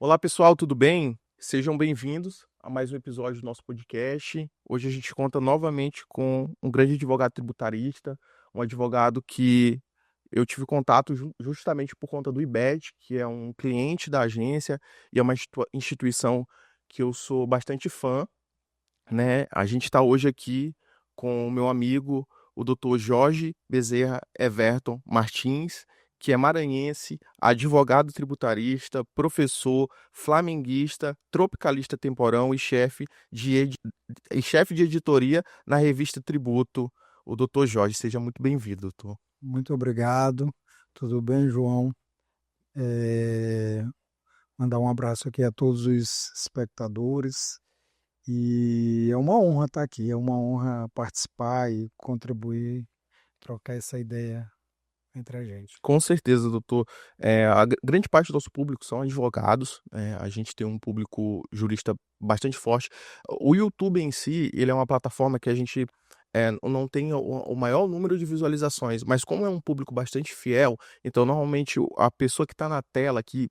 Olá, pessoal, tudo bem? Sejam bem-vindos a mais um episódio do nosso podcast. Hoje a gente conta novamente com um grande advogado tributarista, um advogado que eu tive contato justamente por conta do IBET, que é um cliente da agência e é uma instituição que eu sou bastante fã, né? A gente está hoje aqui com o meu amigo, o Dr. Jorge Bezerra Everton Martins, que é maranhense, advogado tributarista, professor, flamenguista, tropicalista temporão e chefe de editoria na revista Tributo. O Dr. Jorge, seja muito bem-vindo, doutor. Muito obrigado. Tudo bem, João? É, Mandar um abraço aqui a todos os espectadores. E é uma honra estar aqui, é uma honra participar e contribuir, trocar essa ideia entre a gente. Com certeza, doutor. Grande parte do nosso público são advogados. A gente tem um público jurista bastante forte. O YouTube em si, ele é uma plataforma que a gente não tem o maior número de visualizações, mas como é um público bastante fiel, então normalmente a pessoa que está na tela, que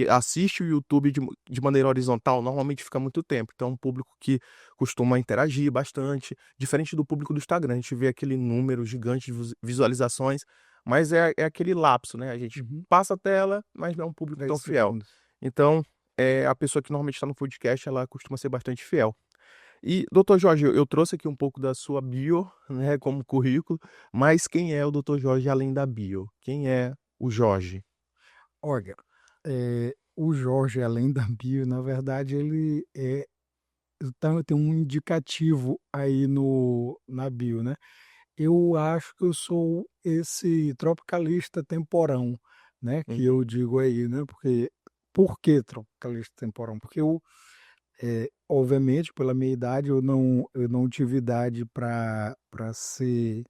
assiste o YouTube de maneira horizontal, normalmente fica muito tempo. Então é um público que costuma interagir bastante, diferente do público do Instagram. A gente vê aquele número gigante de visualizações, mas é aquele lapso, né? A gente Uhum. passa a tela, mas não é um público 10 tão fiel. segundos. Então, a pessoa que normalmente está no podcast, ela costuma ser bastante fiel. E, doutor Jorge, eu trouxe aqui um pouco da sua bio, né, como currículo, mas quem é o doutor Jorge além da bio? Quem é o Jorge? Olha, o Jorge, além da bio, na verdade, ele tem um indicativo aí na bio, né? Eu acho que eu sou esse tropicalista temporão, né? Que Uhum. eu digo aí, né? Por que tropicalista temporão? Porque obviamente, pela minha idade, eu não tive idade para ser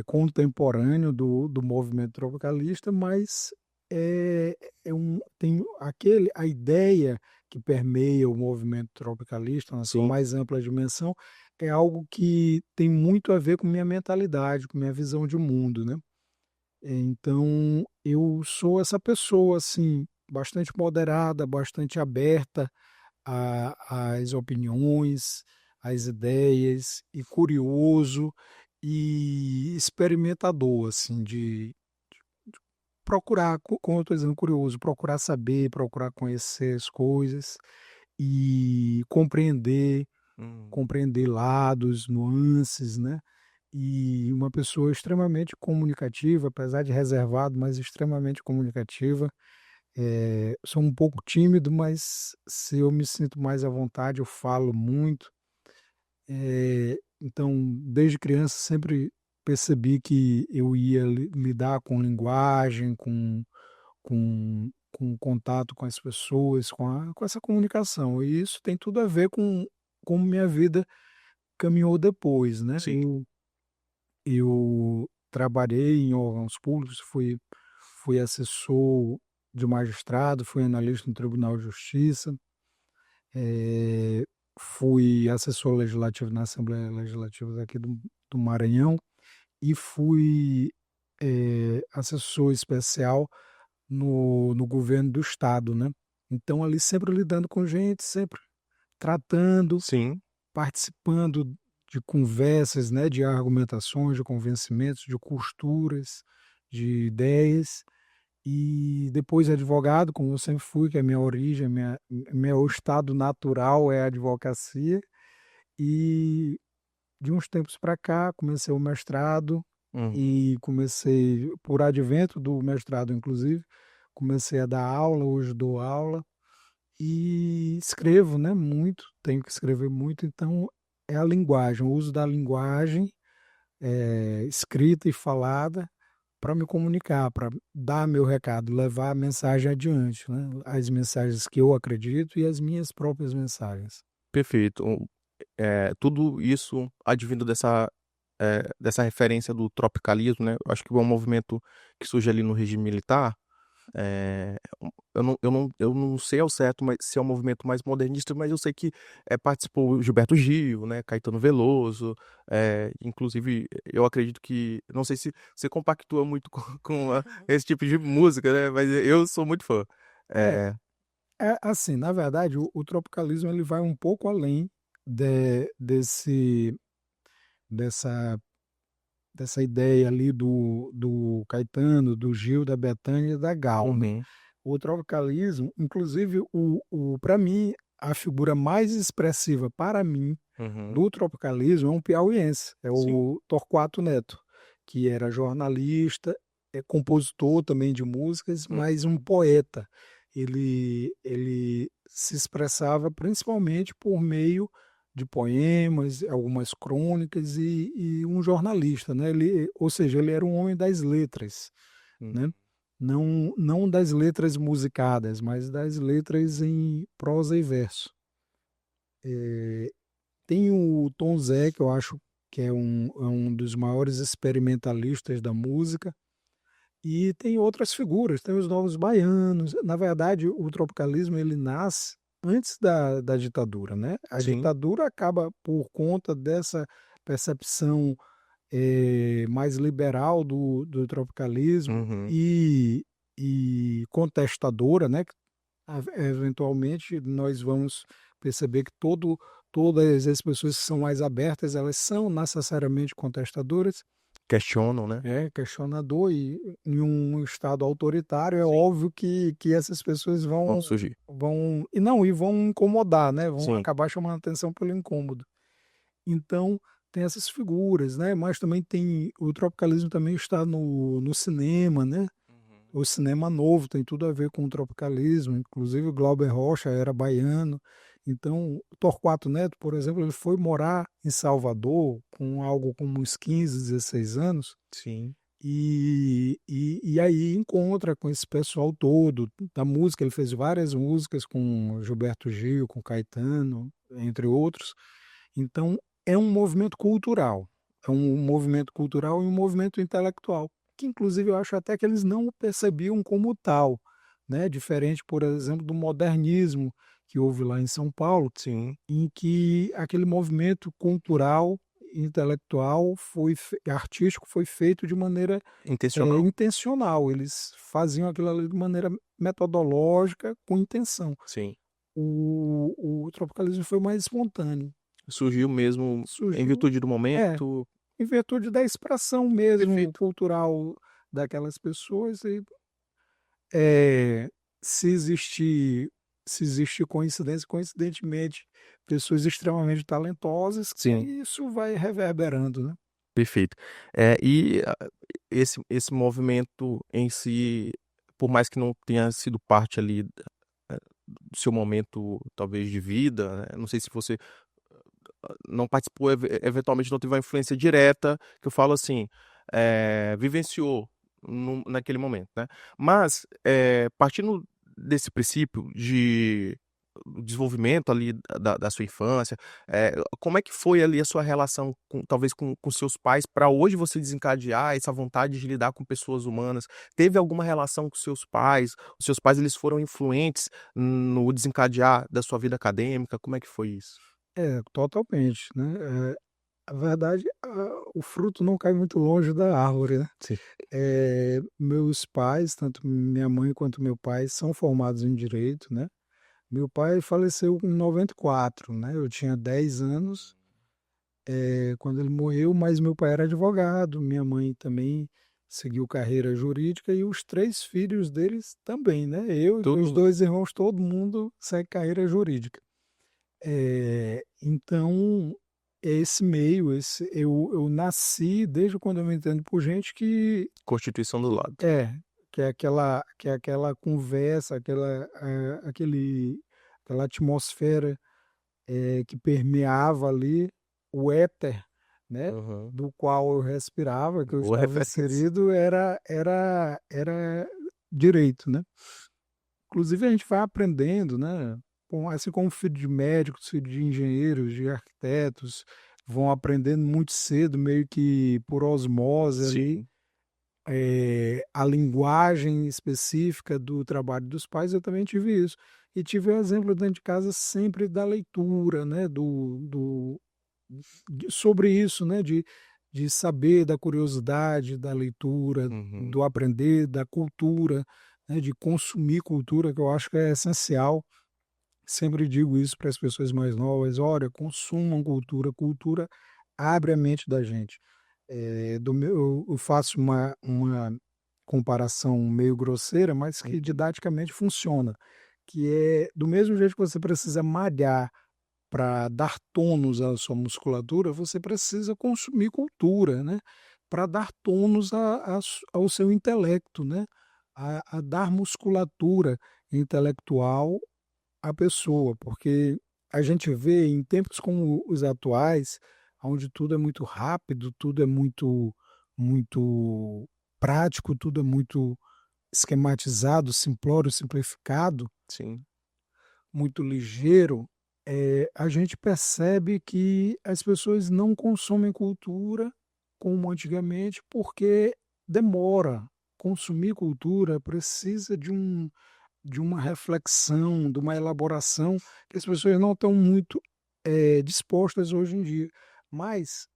contemporâneo do movimento tropicalista, mas é, tem a ideia que permeia o movimento tropicalista na sua Sim. mais ampla dimensão é algo que tem muito a ver com minha mentalidade, com minha visão de mundo, né? Então, eu sou essa pessoa, assim, bastante moderada, bastante aberta às opiniões, às ideias, e curioso e experimentador, assim, de procurar, como eu estou dizendo, curioso, procurar saber, procurar conhecer as coisas e Hum. compreender lados, nuances, né? E uma pessoa extremamente comunicativa, apesar de reservado, mas extremamente comunicativa. Sou um pouco tímido, mas se eu me sinto mais à vontade, eu falo muito. Então, desde criança, sempre percebi que eu ia lidar com linguagem, com contato com as pessoas, com essa comunicação. E isso tem tudo a ver com como minha vida caminhou depois, né? Sim. Eu trabalhei em órgãos públicos, fui assessor de magistrado, fui analista no Tribunal de Justiça, eh, fui assessor legislativo na Assembleia Legislativa daqui do Maranhão e fui assessor especial no governo do estado, né? Então ali sempre lidando com gente, sempre tratando, Sim. participando de conversas, né, de argumentações, de convencimentos, de costuras, de ideias. E depois advogado, como eu sempre fui, que é a minha origem, meu estado natural é a advocacia. E de uns tempos para cá, comecei o mestrado Hum. e comecei, por advento do mestrado, inclusive, comecei a dar aula, hoje dou aula e escrevo, né, muito, tenho que escrever muito, então é a linguagem, o uso da linguagem escrita e falada para me comunicar, para dar meu recado, levar a mensagem adiante, né? As mensagens que eu acredito e as minhas próprias mensagens. Perfeito. Tudo isso advindo dessa referência do tropicalismo, né? Eu acho que é um movimento que surge ali no regime militar. É, eu não sei ao certo se é um movimento mais modernista, mas eu sei que participou o Gilberto Gil, né, Caetano Veloso, inclusive eu acredito que, não sei se você compactua muito com esse tipo de música, né, mas eu sou muito fã. É, É, É assim, na verdade, o tropicalismo ele vai um pouco além de- desse, dessa, dessa ideia ali do Caetano, do Gil, da Bethânia e da Gal, né? Uhum, O tropicalismo, inclusive, para mim, a figura mais expressiva para mim uhum, do tropicalismo é um piauiense, é sim. o Torquato Neto, que era jornalista, é compositor também de músicas, mas um Uhum, poeta. Ele se expressava principalmente por meio de poemas, algumas crônicas e um jornalista, né? Ou seja, ele era um homem das letras, uhum. né? Não das letras musicadas, mas das letras em prosa e verso. Tem o Tom Zé, que eu acho que é um dos maiores experimentalistas da música, e tem outras figuras, tem os Novos Baianos. Na verdade, o tropicalismo ele nasce antes da ditadura, né? A Sim. ditadura acaba por conta dessa percepção mais liberal do tropicalismo Uhum. e contestadora, né? Eventualmente nós vamos perceber que todas as pessoas que são mais abertas, elas são necessariamente contestadoras, Questionam, né? questionador, e em um estado autoritário é Sim. óbvio que essas pessoas Vão surgir. e vão incomodar, né? Vão Sim. acabar chamando atenção pelo incômodo. Então, tem essas figuras, né? Mas também tem o tropicalismo também está no cinema, né? Uhum. O cinema novo tem tudo a ver com o tropicalismo, inclusive o Glauber Rocha era baiano. Então, o Torquato Neto, por exemplo, ele foi morar em Salvador com algo como uns 15, 16 anos, Sim. e aí encontra com esse pessoal todo da música. Ele fez várias músicas com Gilberto Gil, com Caetano, entre outros. Então, é um movimento cultural. É um movimento cultural e um movimento intelectual, que inclusive eu acho até que eles não o percebiam como tal, né? Diferente, por exemplo, do modernismo que houve lá em São Paulo, Sim. em que aquele movimento cultural, intelectual, artístico foi feito de maneira Intencional. intencional. Eles faziam aquilo ali de maneira metodológica, com intenção. Sim. O tropicalismo foi mais espontâneo. Surgiu mesmo em Surgiu, virtude do é, momento. em virtude da expressão mesmo Perfeito. cultural daquelas pessoas. É, se existir, se existe coincidência, coincidentemente, pessoas extremamente talentosas, Sim. e isso vai reverberando, né? Perfeito. Esse movimento em si, por mais que não tenha sido parte ali do seu momento, talvez, de vida, né? Não sei se você não participou, eventualmente não teve uma influência direta, que eu falo assim, vivenciou naquele momento, né? Mas, partindo desse princípio de desenvolvimento ali da sua infância, como é que foi ali a sua relação com, talvez com seus pais para hoje você desencadear essa vontade de lidar com pessoas humanas? Teve alguma relação com seus pais? Os seus pais eles foram influentes no desencadear da sua vida acadêmica? Como é que foi isso? É, totalmente, né? A verdade, o fruto não cai muito longe da árvore, né? Sim. Meus pais, tanto minha mãe quanto meu pai, são formados em direito, né? Meu pai faleceu em 94, né? Eu tinha 10 anos, quando ele morreu, mas meu pai era advogado, minha mãe também seguiu carreira jurídica e os três filhos deles também, né? Eu e meus Tudo dois irmãos, todo mundo segue carreira jurídica. Então, esse meio, eu nasci desde quando eu me entendo por gente Constituição do lado. é, que é aquela conversa, aquela atmosfera que permeava ali o éter, né, Uhum. do qual eu respirava, que eu Boa estava referência. inserido, era direito, né? Inclusive a gente vai aprendendo, né? Assim como filho de médicos, filho de engenheiros, de arquitetos, vão aprendendo muito cedo, meio que por osmose ali, Sim. a linguagem específica do trabalho dos pais. Eu também tive isso. E tive o exemplo dentro de casa sempre da leitura, né? Sobre isso, né? De saber, da curiosidade, da leitura, Uhum. do aprender, da cultura. né, de consumir cultura, que eu acho que é essencial. Sempre digo isso para as pessoas mais novas: olha, consumam cultura, cultura abre a mente da gente. Eu faço uma comparação meio grosseira, mas que didaticamente funciona, que é do mesmo jeito que você precisa malhar para dar tônus à sua musculatura, você precisa consumir cultura, né? Para dar tônus ao seu intelecto, né? A dar musculatura intelectual à pessoa, porque a gente vê em tempos como os atuais, onde tudo é muito rápido, tudo é muito prático, tudo é muito esquematizado, simplório, simplificado, Sim, muito ligeiro, a gente percebe que as pessoas não consomem cultura como antigamente, porque demora. Consumir cultura precisa de uma reflexão, de uma elaboração que as pessoas não estão muito dispostas hoje em dia. Mas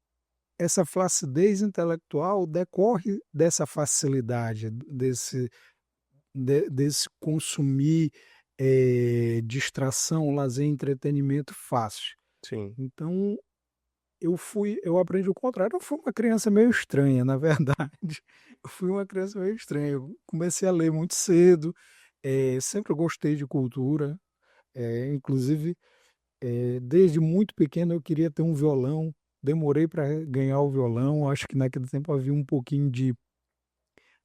essa flacidez intelectual decorre dessa facilidade, desse consumir distração, lazer, entretenimento fácil. sim. Então, eu aprendi o contrário. Eu fui uma criança meio estranha, na verdade. Eu fui uma criança meio estranha. Eu comecei a ler muito cedo, sempre gostei de cultura, inclusive, desde muito pequeno eu queria ter um violão. Demorei para ganhar o violão. Acho que naquele tempo havia um pouquinho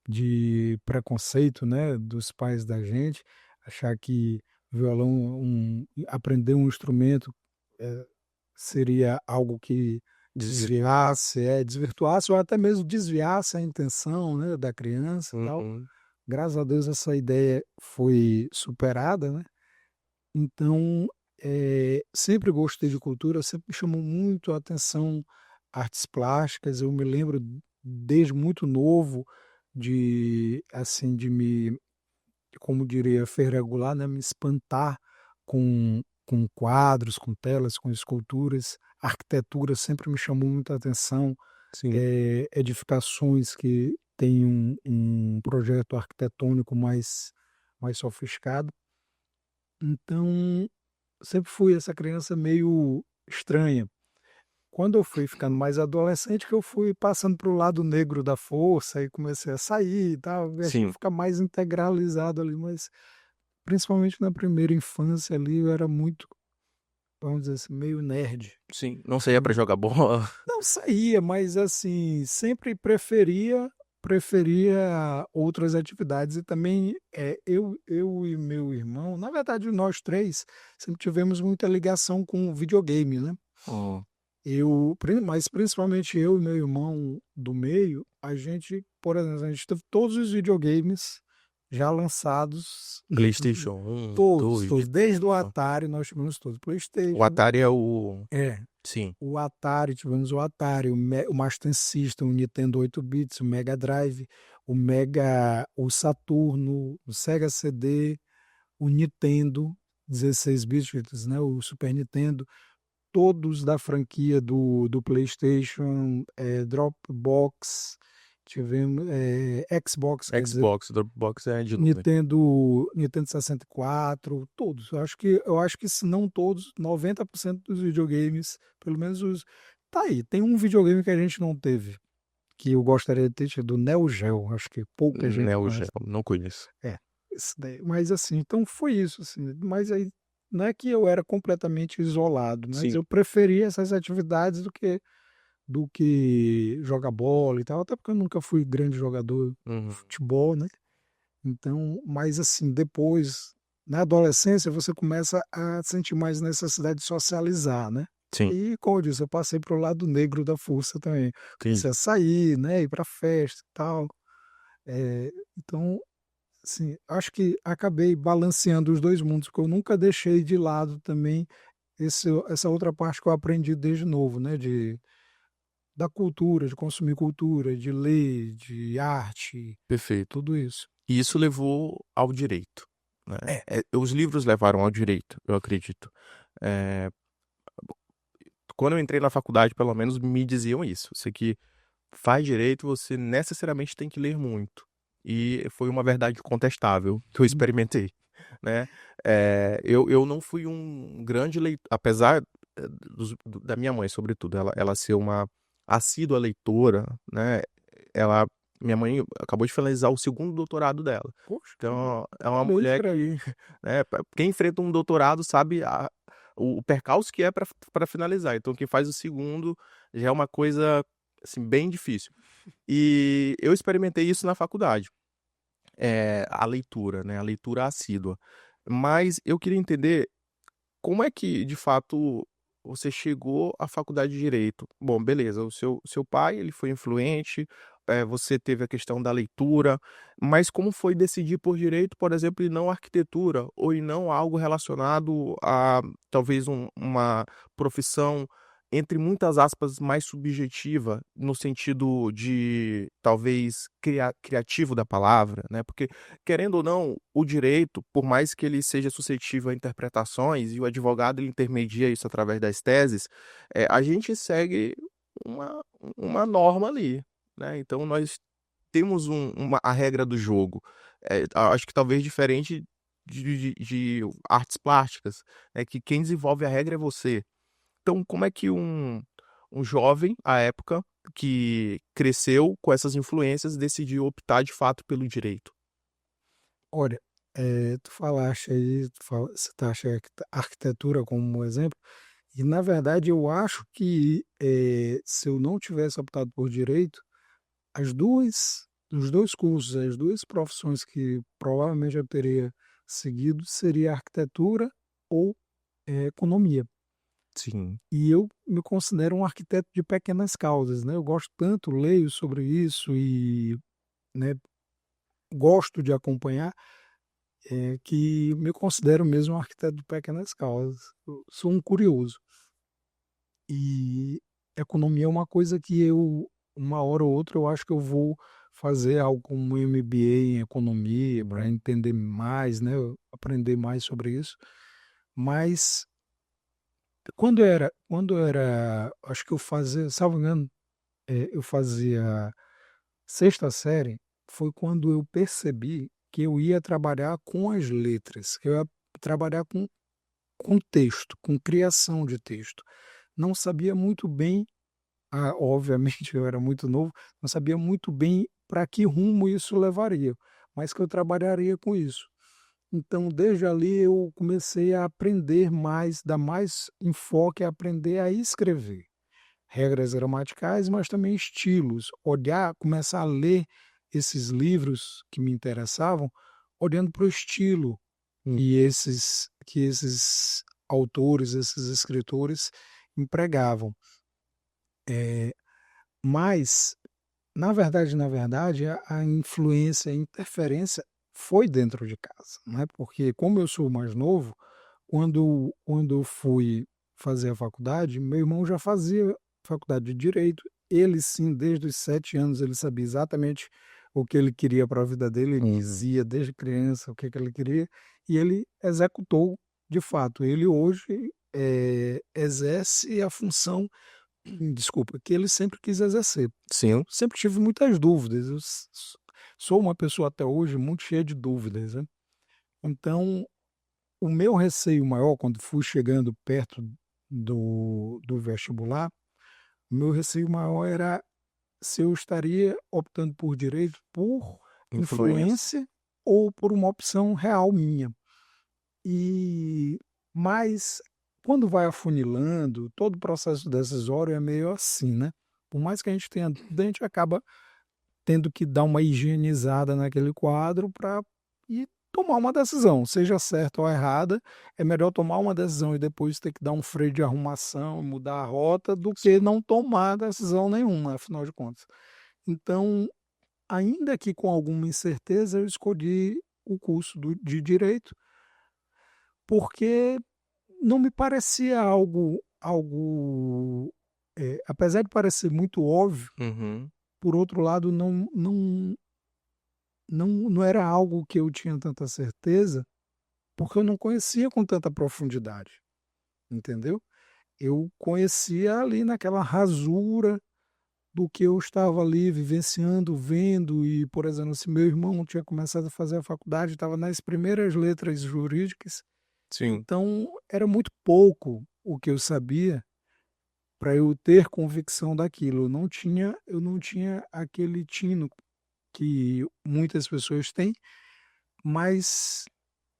de preconceito, né, dos pais da gente, achar que violão, aprender um instrumento eh, seria algo que Dizer. desvirtuasse ou até mesmo desviasse a intenção, né, da criança e tal. Uhum. Graças a Deus essa ideia foi superada, né? Então, sempre gostei de cultura, sempre me chamou muito a atenção artes plásticas. Eu me lembro desde muito novo de, assim, de me, como diria, fer regular, né, me espantar com quadros, com telas, com esculturas. A arquitetura sempre me chamou muita atenção, Sim, edificações que têm um projeto arquitetônico mais sofisticado. Então, sempre fui essa criança meio estranha. Quando eu fui ficando mais adolescente, que eu fui passando para o lado negro da força e comecei a sair e tal, e a gente sim, fica mais integralizado ali, mas principalmente na primeira infância ali eu era muito, vamos dizer assim, meio nerd. sim. Não saía pra jogar bola. Não saía, mas assim, sempre preferia outras atividades e também eu e meu irmão, na verdade nós três, sempre tivemos muita ligação com videogame, né? Oh, Mas principalmente eu e meu irmão do meio, a gente, por exemplo, a gente teve todos os videogames já lançados, PlayStation 1, todos, 2. todos, desde o Atari nós tivemos todos, O PlayStation, Atari é o. é, Sim. o Atari, tivemos o Atari, o Master System, o Nintendo 8 bits, o Mega Drive, o Saturno, o Sega CD, o Nintendo 16 bits, né, o Super Nintendo, todos da franquia do PlayStation, Dropbox, tivemos Xbox, quer dizer, Xbox, Dropbox é de nuvem. Nintendo 64, todos. Eu acho que se não todos, 90% dos videogames, pelo menos os. Tá aí, tem um videogame que a gente não teve, que eu gostaria de ter tido, o Neo Geo, acho que pouca gente Neo Geo, conhece. não conheço. É, esse daí. Mas assim, então foi isso, assim. Mas aí não é que eu era completamente isolado, mas Sim. eu preferia essas atividades do que jogar bola e tal, até porque eu nunca fui grande jogador de Uhum. futebol, né? Então, mas assim, depois, na adolescência, você começa a sentir mais necessidade de socializar, né? Sim, E, como eu disse, eu passei para o lado negro da força também. entendi. Comecei a sair, né? Ir para festa e tal. Então, assim, acho que acabei balanceando os dois mundos, porque eu nunca deixei de lado também essa outra parte que eu aprendi desde novo, né? Da cultura, de consumir cultura, de ler, de arte, Perfeito. tudo isso. E isso levou ao direito, né? É, Os livros levaram ao direito, eu acredito. É, quando eu entrei na faculdade, pelo menos me diziam isso. Você que faz direito, você necessariamente tem que ler muito. e foi uma verdade incontestável que eu experimentei, né? Eu não fui um grande leitor, apesar da minha mãe, sobretudo, ela ser uma assídua leitora, né? Ela, minha mãe acabou de finalizar o segundo doutorado dela. Poxa, Então, é uma parabéns mulher por que, aí. né, quem enfrenta um doutorado sabe o percalço que é para finalizar. Então, quem faz o segundo já é uma coisa assim bem difícil. E eu experimentei isso na faculdade, a leitura, né, a leitura assídua. Mas eu queria entender como é que, de fato, você chegou à faculdade de direito? Bom, beleza, o seu pai, ele foi influente, você teve a questão da leitura, mas como foi decidir por direito, por exemplo, e não arquitetura, ou e não algo relacionado a talvez uma profissão, entre muitas aspas, mais subjetiva, no sentido de talvez criativo da palavra, né? Porque querendo ou não, o direito, por mais que ele seja suscetível a interpretações e o advogado ele intermedia isso através das teses, a gente segue uma, uma norma ali, né? Então nós temos a regra do jogo. Acho que talvez diferente de artes plásticas, né? Que quem desenvolve a regra é você. Então, como é que um jovem, à época, que cresceu com essas influências, decidiu optar de fato pelo direito? Olha, tu falaste aí, você taxa a arquitetura como um exemplo, e na verdade eu acho que se eu não tivesse optado por direito, os dois cursos, as duas profissões que provavelmente eu teria seguido seria arquitetura ou economia. Sim. E eu me considero um arquiteto de pequenas causas, né? Eu gosto tanto, leio sobre isso e, né, gosto de acompanhar, que me considero mesmo um arquiteto de pequenas causas. Eu sou um curioso. E economia é uma coisa que eu, uma hora ou outra, eu acho que eu vou fazer algo como um MBA em economia para Uhum. entender mais, né? Aprender mais sobre isso. Mas acho que eu fazia, salvo engano, eu fazia sexta série, foi quando eu percebi que eu ia trabalhar com as letras, que eu ia trabalhar com texto, com criação de texto. Não sabia muito bem, obviamente eu era muito novo, não sabia muito bem para que rumo isso levaria, mas que eu trabalharia com isso. Então, desde ali eu comecei a aprender mais, dar mais enfoque a aprender a escrever. Regras gramaticais, mas também estilos. Olhar, começar a ler esses livros que me interessavam, olhando para o estilo que esses autores, esses escritores empregavam. Mas, na verdade, a influência, a interferência foi dentro de casa, né? Porque como eu sou mais novo, quando eu fui fazer a faculdade, meu irmão já fazia faculdade de direito. Ele sim, desde os 7 anos, ele sabia exatamente o que ele queria para a vida dele, ele Uhum. dizia desde criança o que que ele queria, e ele executou de fato. Ele hoje exerce a função, desculpa, que ele sempre quis exercer. Sim. Sempre tive muitas dúvidas. Sou uma pessoa até hoje muito cheia de dúvidas, né? Então, o meu receio maior, quando fui chegando perto do vestibular, o meu receio maior era se eu estaria optando por direito por Influência. influência ou por uma opção real minha. E mas quando vai afunilando, todo o processo decisório é meio assim, né? Por mais que a gente tenha dúvida, a gente acaba tendo que dar uma higienizada naquele quadro para e tomar uma decisão, seja certa ou errada, é melhor tomar uma decisão e depois ter que dar um freio de arrumação, mudar a rota, do que não tomar decisão nenhuma, afinal de contas. Então, ainda que com alguma incerteza, eu escolhi o curso de direito, porque não me parecia algo, apesar de parecer muito óbvio, Uhum. por outro lado, não era algo que eu tinha tanta certeza, porque eu não conhecia com tanta profundidade, entendeu? Eu conhecia ali naquela rasura do que eu estava ali vivenciando, vendo, e, por exemplo, se meu irmão tinha começado a fazer a faculdade, estava nas primeiras letras jurídicas, Sim, então era muito pouco o que eu sabia para eu ter convicção daquilo. Eu não tinha aquele tino que muitas pessoas têm, mas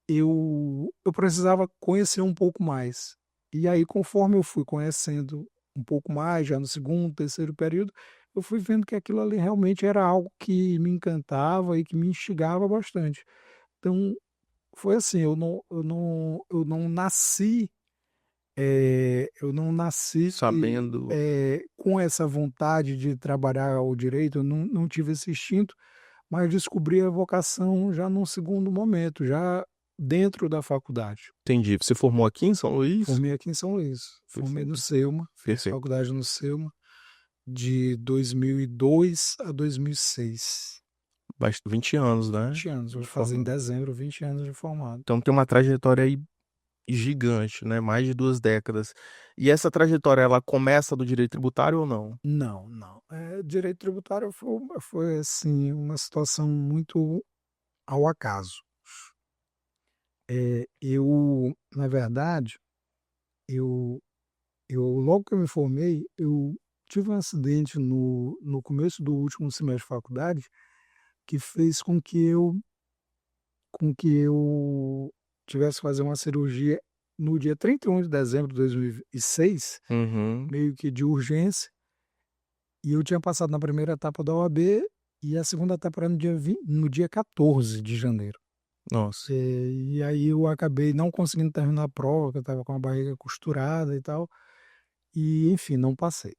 eu precisava conhecer um pouco mais. E aí, conforme eu fui conhecendo um pouco mais, já no segundo, terceiro período, eu fui vendo que aquilo ali realmente era algo que me encantava e que me instigava bastante. Então, foi assim, eu não nasci sabendo. com essa vontade de trabalhar o direito, eu não tive esse instinto, mas descobri a vocação já num segundo momento, já dentro da faculdade. Entendi. Você formou aqui em São Luís? Formei aqui em São Luís, formei no Perfeito, Selma, fiz perfeito. faculdade no Selma de 2002 a 2006. 20 anos, né? 20 anos, vou De fazer em forma... dezembro 20 anos de formado. Então tem uma trajetória aí gigante, né? Mais de 2 décadas. E essa trajetória, ela começa do direito tributário ou não? Não, não. Direito tributário foi assim, uma situação muito ao acaso. Na verdade, eu, eu logo que eu me formei, eu tive um acidente no começo do último semestre de faculdade que fez com que eu tivesse que fazer uma cirurgia no dia 31 de dezembro de 2006, Uhum. meio que de urgência, e eu tinha passado na primeira etapa da OAB e a segunda etapa era no dia 14 de janeiro. Nossa. E aí eu acabei não conseguindo terminar a prova, que eu estava com a barriga costurada e tal, e enfim, não passei.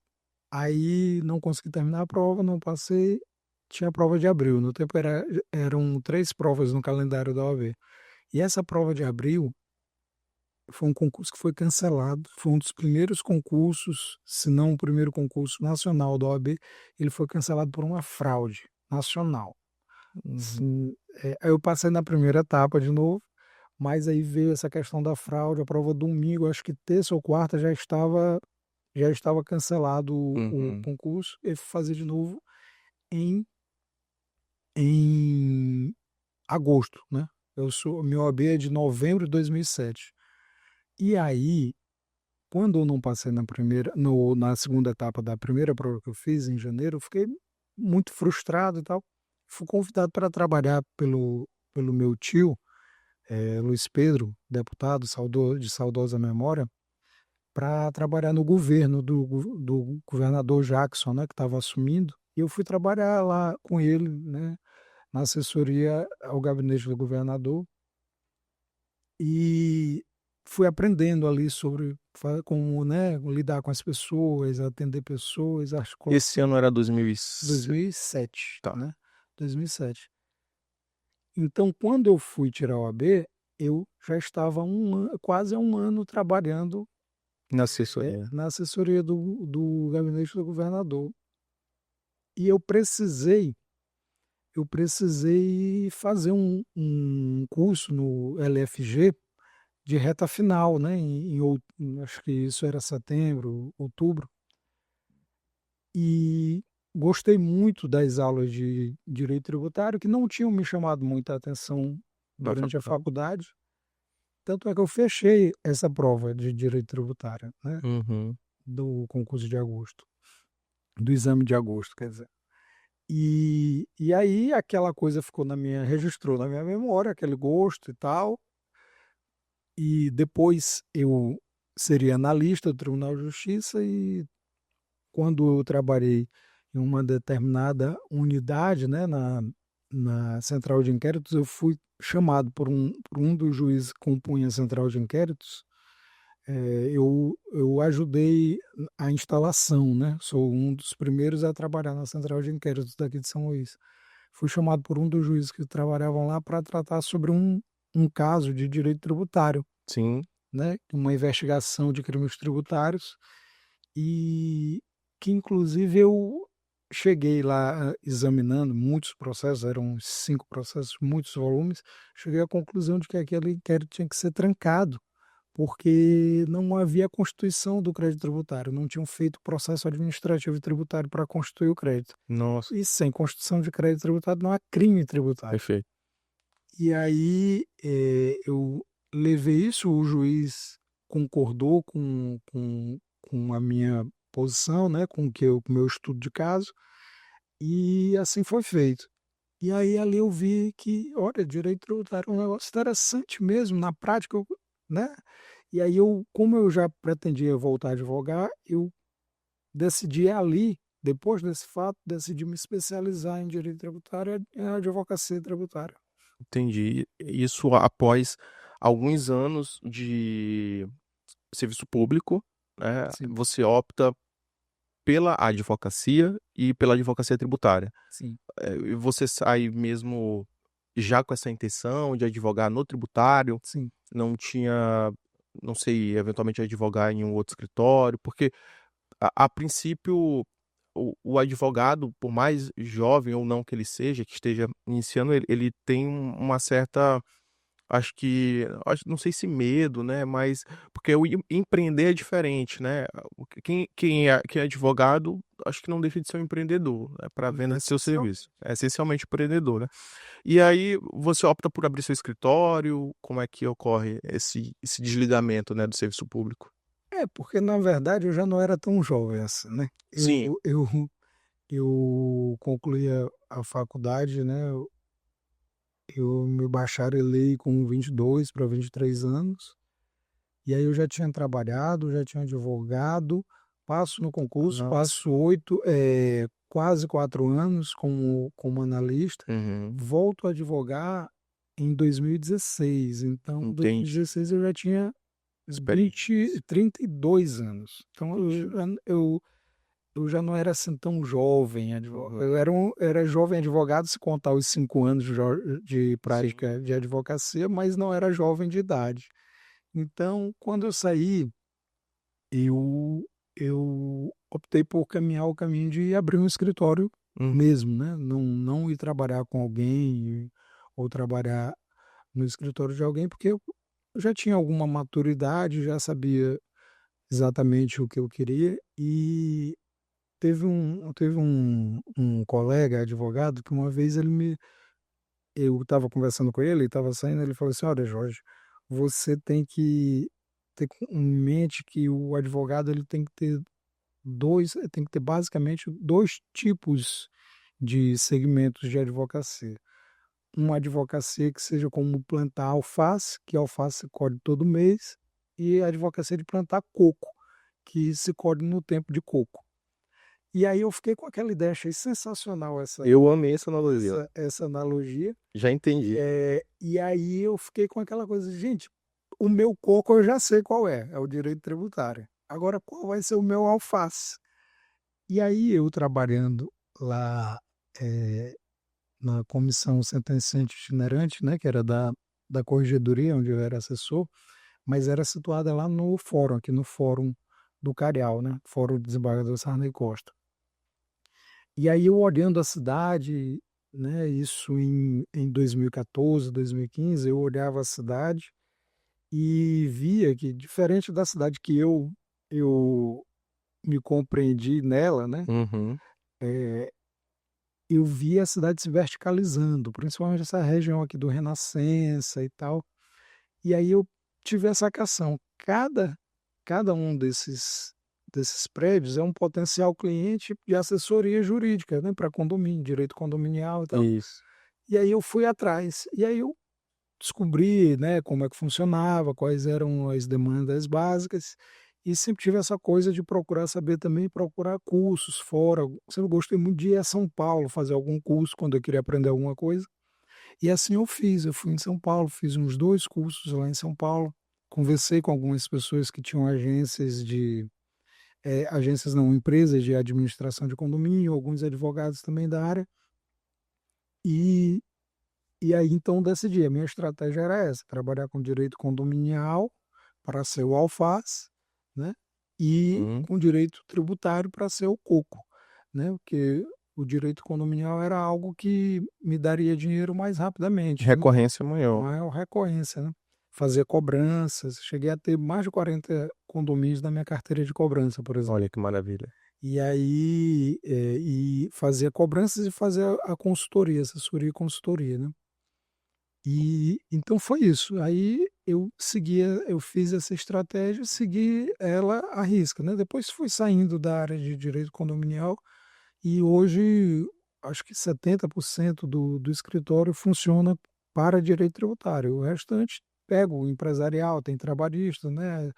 Aí não consegui terminar a prova, não passei, tinha a prova de abril. No tempo eram 3 provas no calendário da OAB. E essa prova de abril foi um concurso que foi cancelado, foi um dos primeiros concursos, se não o primeiro concurso nacional da OAB, ele foi cancelado por uma fraude nacional. Uhum. Sim, aí eu passei na primeira etapa de novo, mas aí veio essa questão da fraude, a prova domingo, acho que terça ou quarta já estava cancelado o Uhum. concurso, e fui fazer de novo em, em agosto, né? Meu OAB é de novembro de 2007. E aí, quando eu não passei na segunda etapa da primeira prova que eu fiz, em janeiro, eu fiquei muito frustrado e tal. Fui convidado para trabalhar pelo meu tio, Luiz Pedro, deputado de saudosa memória, para trabalhar no governo do governador Jackson, né, que estava assumindo. E eu fui trabalhar lá com ele, né, na assessoria ao gabinete do governador. E fui aprendendo ali sobre como, né, lidar com as pessoas, atender pessoas, articular. Esse ano era 2007. 2007, Tá. né? 2007. Então, quando eu fui tirar o AB, eu já estava quase há um ano trabalhando Na assessoria. na assessoria do gabinete do governador. E eu precisei fazer um curso no LFG de reta final, né? Acho que isso era setembro, outubro. E gostei muito das aulas de direito tributário, que não tinham me chamado muita atenção Da durante a faculdade. faculdade. Tanto é que eu fechei essa prova de direito tributário, né? Uhum. Do concurso de agosto, do exame de agosto, quer dizer. E aí aquela coisa registrou na minha memória, aquele gosto e tal. E depois eu seria analista do Tribunal de Justiça, e quando eu trabalhei em uma determinada unidade, né, na central de inquéritos, eu fui chamado por um dos juízes que compunha a central de inquéritos. Eu ajudei a instalação, né? Sou um dos primeiros a trabalhar na central de inquéritos daqui de São Luís. Fui chamado por um dos juízes que trabalhavam lá para tratar sobre um caso de direito tributário, Sim. né? Uma investigação de crimes tributários, e que inclusive eu cheguei lá examinando muitos processos, eram uns 5 processos, muitos volumes, cheguei à conclusão de que aquele inquérito tinha que ser trancado, porque não havia constituição do crédito tributário, não tinham feito processo administrativo e tributário para constituir o crédito. Nossa, E sem constituição de crédito tributário não há crime tributário. perfeito. E aí eu levei isso, o juiz concordou com a minha posição, né, com o meu estudo de caso, e assim foi feito. E aí ali eu vi que, olha, direito tributário é um negócio interessante mesmo, na prática, né? E aí como eu já pretendia voltar a advogar, eu decidi ali, depois desse fato, decidi me especializar em direito tributário e em advocacia tributária. Entendi. Isso após alguns anos de serviço público, né? Sim, Você opta pela advocacia e pela advocacia tributária. sim. E você sai mesmo já com essa intenção de advogar no tributário, Sim, não tinha, não sei, eventualmente advogar em um outro escritório, porque a princípio o advogado, por mais jovem ou não que ele seja, que esteja iniciando, ele tem uma certa, não sei se medo, né? Mas porque empreender é diferente, né? Quem é advogado, acho que não deixa de ser um empreendedor, né? Para venda de seu serviço. essencialmente. É essencialmente empreendedor, né? E aí você opta por abrir seu escritório? Como é que ocorre esse desligamento, né, do serviço público? É, porque na verdade eu já não era tão jovem assim, né? Sim. Eu concluí a faculdade, né? Eu me bacharelei com 22 para 23 anos. E aí eu já tinha trabalhado, já tinha advogado, passo no concurso, Nossa. passo quase 4 anos como analista, Uhum. volto a advogar em 2016. Então, em Entendi. 2016 eu já tinha Experiência. 32 anos. Então, Entendi. eu já não era assim tão jovem advogado. Eu era jovem advogado se contar os 5 anos de Sim. prática de advocacia, mas não era jovem de idade. Então, quando eu saí, eu, eu optei por caminhar o caminho de abrir um escritório Uhum. mesmo, né? Não ir trabalhar com alguém ou trabalhar no escritório de alguém, porque eu já tinha alguma maturidade, já sabia exatamente o que eu queria. E teve um colega advogado que uma vez eu estava conversando com ele, estava saindo, ele falou assim: olha, Jorge, você tem que ter em mente que o advogado ele tem que ter basicamente dois tipos de segmentos de advocacia. Uma advocacia que seja como plantar alface, que a alface se colhe todo mês, e a advocacia de plantar coco, que se colhe no tempo de coco. E aí eu fiquei com aquela ideia, achei sensacional Eu amei essa analogia. essa analogia. Já entendi. E aí eu fiquei com aquela coisa, gente, o meu coco eu já sei qual é o direito tributário. Agora, qual vai ser o meu alface? E aí eu trabalhando lá eh, na comissão sentenciante itinerante, né, que era da corregedoria, onde eu era assessor, mas era situada lá no fórum, aqui no fórum do Carial, né, Fórum do Desembargador Sarney Costa. E aí eu olhando a cidade, né, isso em 2014, 2015, eu olhava a cidade e via que, diferente da cidade que eu me compreendi nela, né, Uhum. eh, eu via a cidade se verticalizando, principalmente essa região aqui do Renascença e tal. E aí eu tive essa sacação. Cada um desses prédios é um potencial cliente de assessoria jurídica, né, para condomínio, direito condominial e tal. Isso. E aí eu fui atrás. E aí eu descobri, né, como é que funcionava, quais eram as demandas básicas, e sempre tive essa coisa de procurar saber também, procurar cursos fora. Sempre gostei muito de ir a São Paulo fazer algum curso quando eu queria aprender alguma coisa. E assim eu fiz. Eu fui em São Paulo, fiz uns 2 cursos lá em São Paulo. Conversei com algumas pessoas que tinham agências não, empresas de administração de condomínio, alguns advogados também da área. E E aí então decidi, a minha estratégia era essa, trabalhar com direito condominial para ser o alface, né? E Uhum. com direito tributário para ser o coco, né? Porque o direito condominial era algo que me daria dinheiro mais rapidamente, né? Recorrência maior. Maior recorrência, né? fazia cobranças, cheguei a ter mais de 40 condomínios na minha carteira de cobrança, por exemplo. Olha que maravilha. E aí, e fazia cobranças e fazia a consultoria, assessoria e consultoria, né? E então foi isso. Aí eu fiz essa estratégia, segui ela à risca, né? Depois fui saindo da área de direito condominial e hoje acho que 70% do escritório funciona para direito tributário. O restante pega o empresarial, tem trabalhista, né?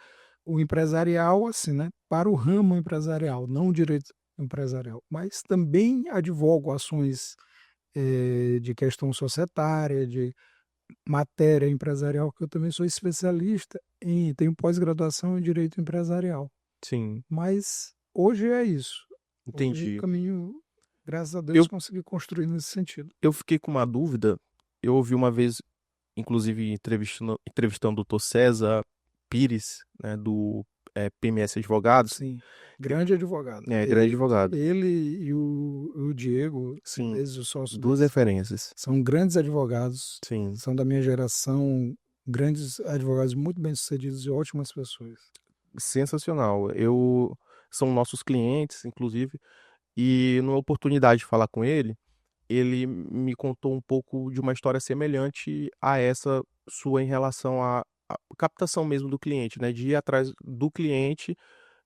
O empresarial, assim, né? Para o ramo empresarial, não o direito empresarial. Mas também advogo ações de questão societária, de matéria empresarial, que eu também sou especialista tenho pós-graduação em direito empresarial. Sim, Mas hoje é isso. Hoje entendi. caminho, graças a Deus, Eu, consegui construir nesse sentido. eu fiquei com uma dúvida. Eu ouvi uma vez, inclusive, entrevistando o doutor César Pires, né, do PMS Advogados, Sim, grande advogado. grande advogado. Ele e o Diego Sim, Menezes, o sócio duas deles, referências. são grandes advogados, Sim, são da minha geração, grandes advogados muito bem-sucedidos e ótimas pessoas. sensacional. São nossos clientes, inclusive, e numa oportunidade de falar com ele me contou um pouco de uma história semelhante a essa sua em relação à captação mesmo do cliente, né? De ir atrás do cliente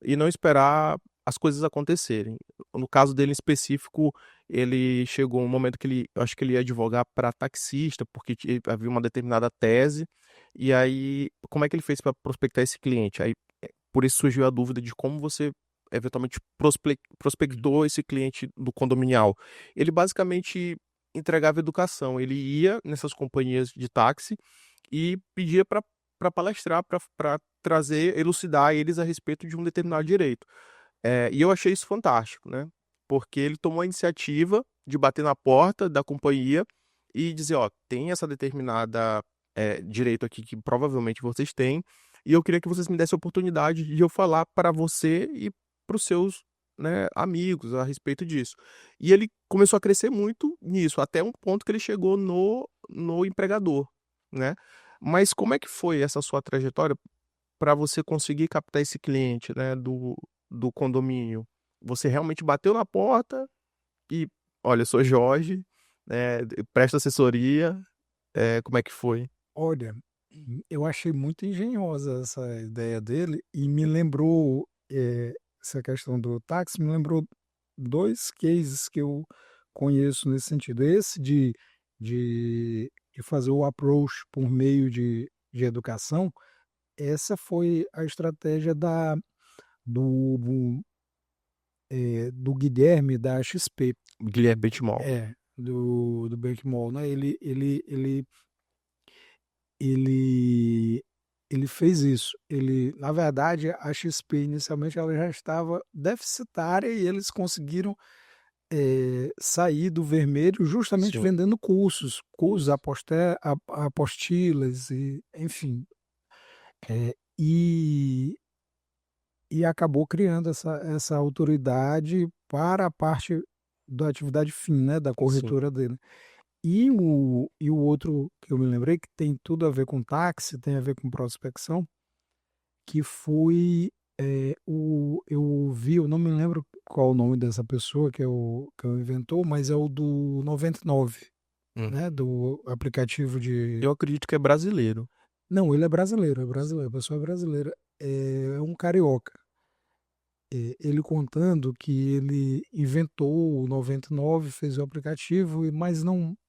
e não esperar as coisas acontecerem. No caso dele em específico, ele chegou um momento que eu acho que ele ia advogar para taxista, porque havia uma determinada tese, e aí, como é que ele fez para prospectar esse cliente? Aí, por isso surgiu a dúvida de como você eventualmente prospectou esse cliente do condominial. Ele basicamente entregava educação, ele ia nessas companhias de táxi e pedia para palestrar, para trazer, elucidar eles a respeito de um determinado direito. E eu achei isso fantástico, né? Porque ele tomou a iniciativa de bater na porta da companhia e dizer, ó, tem essa determinada direito aqui que provavelmente vocês têm, e eu queria que vocês me dessem a oportunidade de eu falar para você e para os seus, né, amigos a respeito disso. E ele começou a crescer muito nisso, até um ponto que ele chegou no empregador, né? Mas como é que foi essa sua trajetória para você conseguir captar esse cliente, né, do condomínio? Você realmente bateu na porta e, olha, eu sou Jorge, presta assessoria, como é que foi? Olha, eu achei muito engenhosa essa ideia dele e me lembrou, essa questão do táxi, me lembrou dois cases que eu conheço nesse sentido. Esse de fazer o approach por meio de educação, essa foi a estratégia do, do Guilherme da XP, Guilherme Benchimol. do Benchimol, né? Ele ele fez isso. Na verdade, a XP inicialmente ela já estava deficitária e eles conseguiram sair do vermelho justamente Sim, vendendo cursos, apostilas e enfim. Eh, e, e acabou criando essa autoridade para a parte da atividade fim, né, da sim, corretora dele. E o outro que eu me lembrei, que tem tudo a ver com táxi, tem a ver com prospecção, que foi eu vi, eu não me lembro qual o nome dessa pessoa que eu inventou, mas é o do 99, hum. né? Do aplicativo de. Eu acredito que é brasileiro. Não, ele é brasileiro, a pessoa é brasileira, é um carioca. Ele contando que ele inventou o 99, fez o aplicativo, mas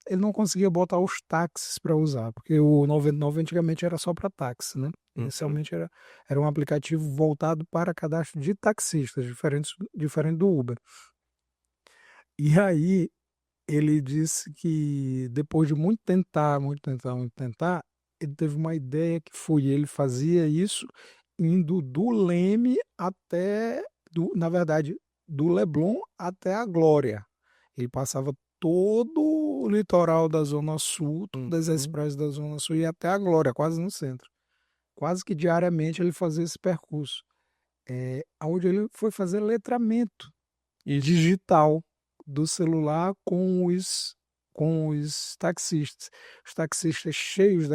ele não conseguia botar os táxis para usar, porque o 99 antigamente era só para táxi, né? Uhum. Inicialmente era um aplicativo voltado para cadastro de taxistas, diferente do Uber. E aí ele disse que depois de muito tentar, muito tentar, muito tentar, ele teve uma ideia que foi ele fazia isso indo do Leme até, na verdade, do Leblon até a Glória. Ele passava todo o litoral da Zona Sul, todas as Uhum. praias da Zona Sul e até a Glória, quase no centro. Quase que diariamente ele fazia esse percurso. Onde ele foi fazer letramento Isso. digital do celular com os taxistas. Os taxistas cheios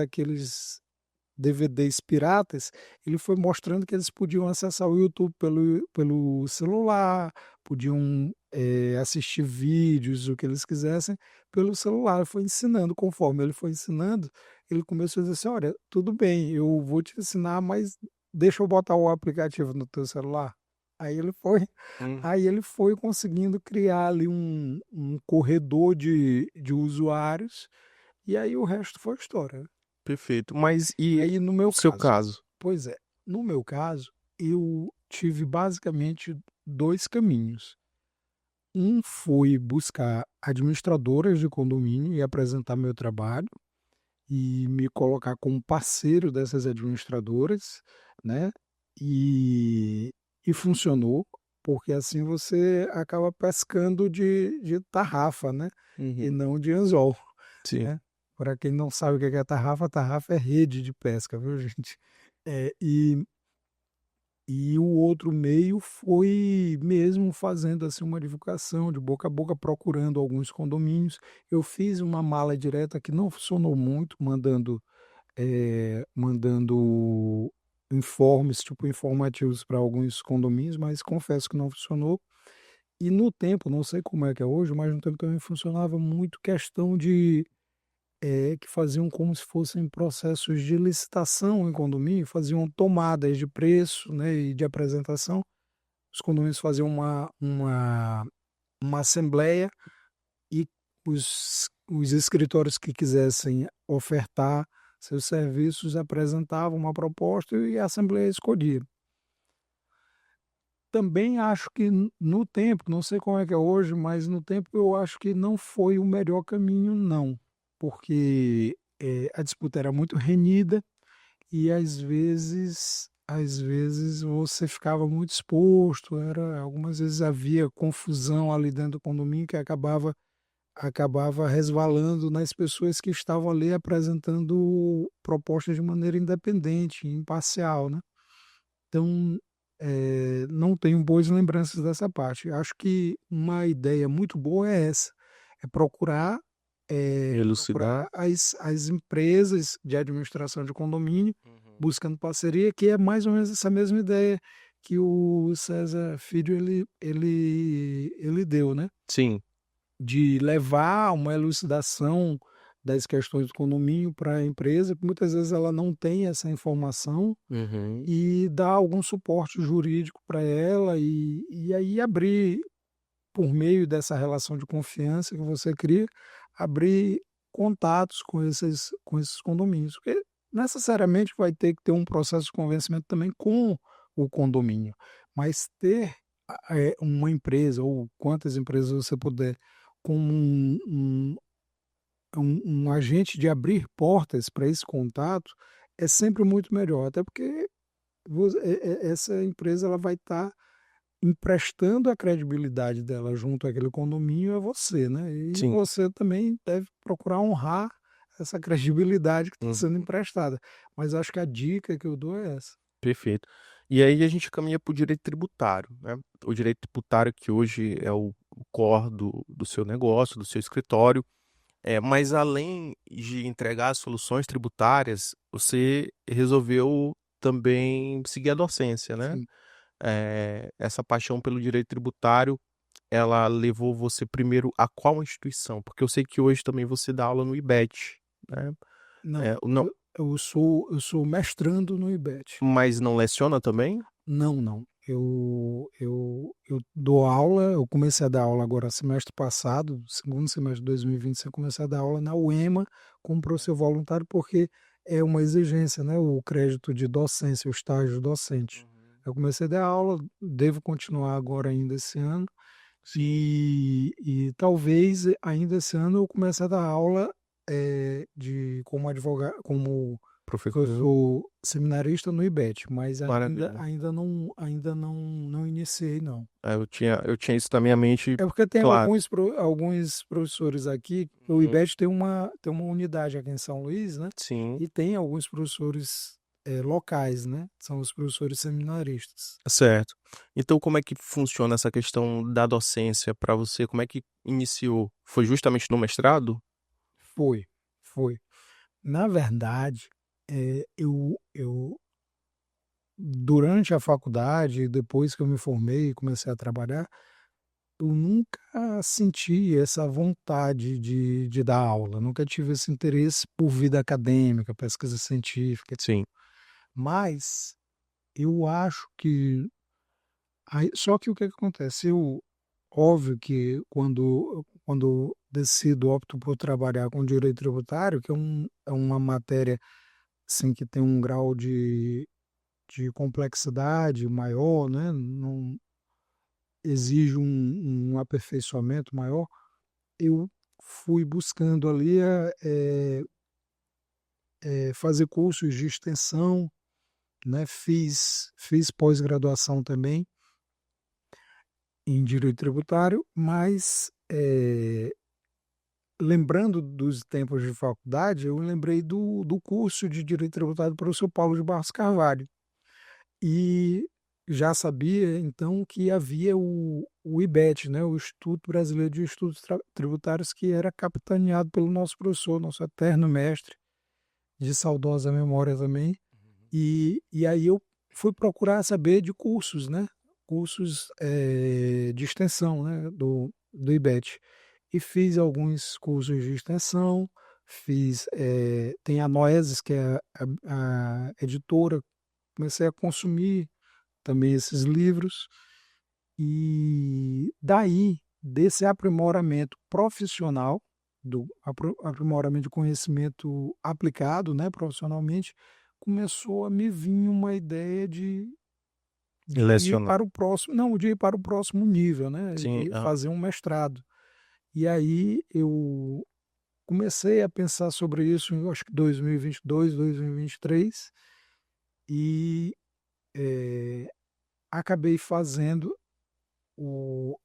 DVDs piratas, ele foi mostrando que eles podiam acessar o YouTube pelo celular, podiam assistir vídeos, o que eles quisessem, pelo celular. Ele foi ensinando, conforme ele foi ensinando, ele começou a dizer assim, olha, tudo bem, eu vou te ensinar, mas deixa eu botar o aplicativo no teu celular. Aí ele foi, Hum, aí ele foi conseguindo criar ali um corredor de usuários, e aí o resto foi história, né? perfeito. Mas e Aí no o meu seu caso, caso? pois é, no meu caso, eu tive basicamente dois caminhos. Um foi buscar administradoras de condomínio e apresentar meu trabalho e me colocar como parceiro dessas administradoras, né? E, e funcionou, porque assim você acaba pescando de tarrafa, né? E Uhum. não de anzol, Sim. né? Para quem não sabe o que é tarrafa é rede de pesca, viu, gente? É, e o outro meio foi mesmo fazendo assim uma divulgação de boca a boca, procurando alguns condomínios. Eu fiz uma mala direta que não funcionou muito, mandando informes, tipo informativos para alguns condomínios, mas confesso que não funcionou. E no tempo, não sei como é que é hoje, mas no tempo também funcionava muito questão que faziam como se fossem processos de licitação em condomínio, faziam tomadas de preço, né, e de apresentação. Os condomínios faziam uma assembleia e os escritórios que quisessem ofertar seus serviços apresentavam uma proposta e a assembleia escolhia. Também acho que no tempo, não sei como é que é hoje, mas no tempo eu acho que não foi o melhor caminho, não, porque a disputa era muito renhida e às vezes você ficava muito exposto, algumas vezes havia confusão ali dentro do condomínio que acabava resvalando nas pessoas que estavam ali apresentando propostas de maneira independente, imparcial, né? Então, não tenho boas lembranças dessa parte. Acho que uma ideia muito boa é essa, é procurar Elucidar. as empresas de administração de condomínio, Uhum. buscando parceria, que é mais ou menos essa mesma ideia que o César Filho ele deu, né? Sim. De levar uma elucidação das questões do condomínio para a empresa, que muitas vezes ela não tem essa informação, Uhum. e dar algum suporte jurídico para ela e aí abrir, por meio dessa relação de confiança que você cria, abrir contatos com esses condomínios. Porque necessariamente vai ter que ter um processo de convencimento também com o condomínio, mas ter uma empresa, ou quantas empresas você puder, como um agente de abrir portas para esse contato, é sempre muito melhor, até porque essa empresa ela vai estar emprestando a credibilidade dela junto àquele condomínio a você, né? E Sim. você também deve procurar honrar essa credibilidade que está Uhum. sendo emprestada. Mas acho que a dica que eu dou é essa. Perfeito. E aí a gente caminha para o direito tributário, né? O direito tributário que hoje é o core do seu negócio, do seu escritório. Mas além de entregar soluções tributárias, você resolveu também seguir a docência, né? Sim. Essa paixão pelo direito tributário, ela levou você primeiro a qual instituição? Porque eu sei que hoje também você dá aula no IBET, né? Não, Não, eu sou mestrando no IBET. mas não leciona também? Não, não. Eu dou aula, eu comecei a dar aula agora semestre passado, segundo semestre de 2025, eu comecei a dar aula na UEMA como professor voluntário, porque é uma exigência, né? O crédito de docência, o estágio docente. Uhum. Eu comecei a dar aula, devo continuar agora ainda esse ano, Sim. e talvez ainda esse ano eu comece a dar aula como advogado, como eu Professor, sou seminarista no IBET, mas ainda, maravilha. ainda não iniciei, não. Eu tinha isso na minha mente, É porque tem claro. alguns professores aqui, o Uhum. IBET tem uma unidade aqui em São Luís, né? Sim, E tem alguns professores locais, né? São os professores seminaristas. certo. Então, como é que funciona essa questão da docência para você? Como é que iniciou? Foi justamente no mestrado? Foi, foi. Na verdade, eu durante a faculdade, depois que eu me formei e comecei a trabalhar, eu nunca senti essa vontade de dar aula, nunca tive esse interesse por vida acadêmica, pesquisa científica. Sim, Mas eu acho que aí, só que o que que acontece? Óbvio que quando decido, opto por trabalhar com direito tributário, que é uma matéria assim, que tem um grau de complexidade maior, né? Não exige um aperfeiçoamento maior. Eu fui buscando ali fazer cursos de extensão, né? Fiz pós-graduação também em direito tributário, mas lembrando dos tempos de faculdade, eu lembrei do curso de direito tributário do professor Paulo de Barros Carvalho. E já sabia, então, que havia o IBET, né, o Instituto Brasileiro de Estudos Tributários, que era capitaneado pelo nosso professor, nosso eterno mestre, de saudosa memória também. E aí eu fui procurar saber de cursos, né? Cursos de extensão, né? Do IBET. E fiz alguns cursos de extensão, tem a Noesis, que é a editora, comecei a consumir também esses livros, e daí, desse aprimoramento profissional, do aprimoramento de conhecimento aplicado, né, profissionalmente, começou a me vir uma ideia de ir lecionar. para o próximo, não, de ir para o próximo nível, né, Sim, e fazer um mestrado. E aí eu comecei a pensar sobre isso em, acho que 2022, 2023, e acabei fazendo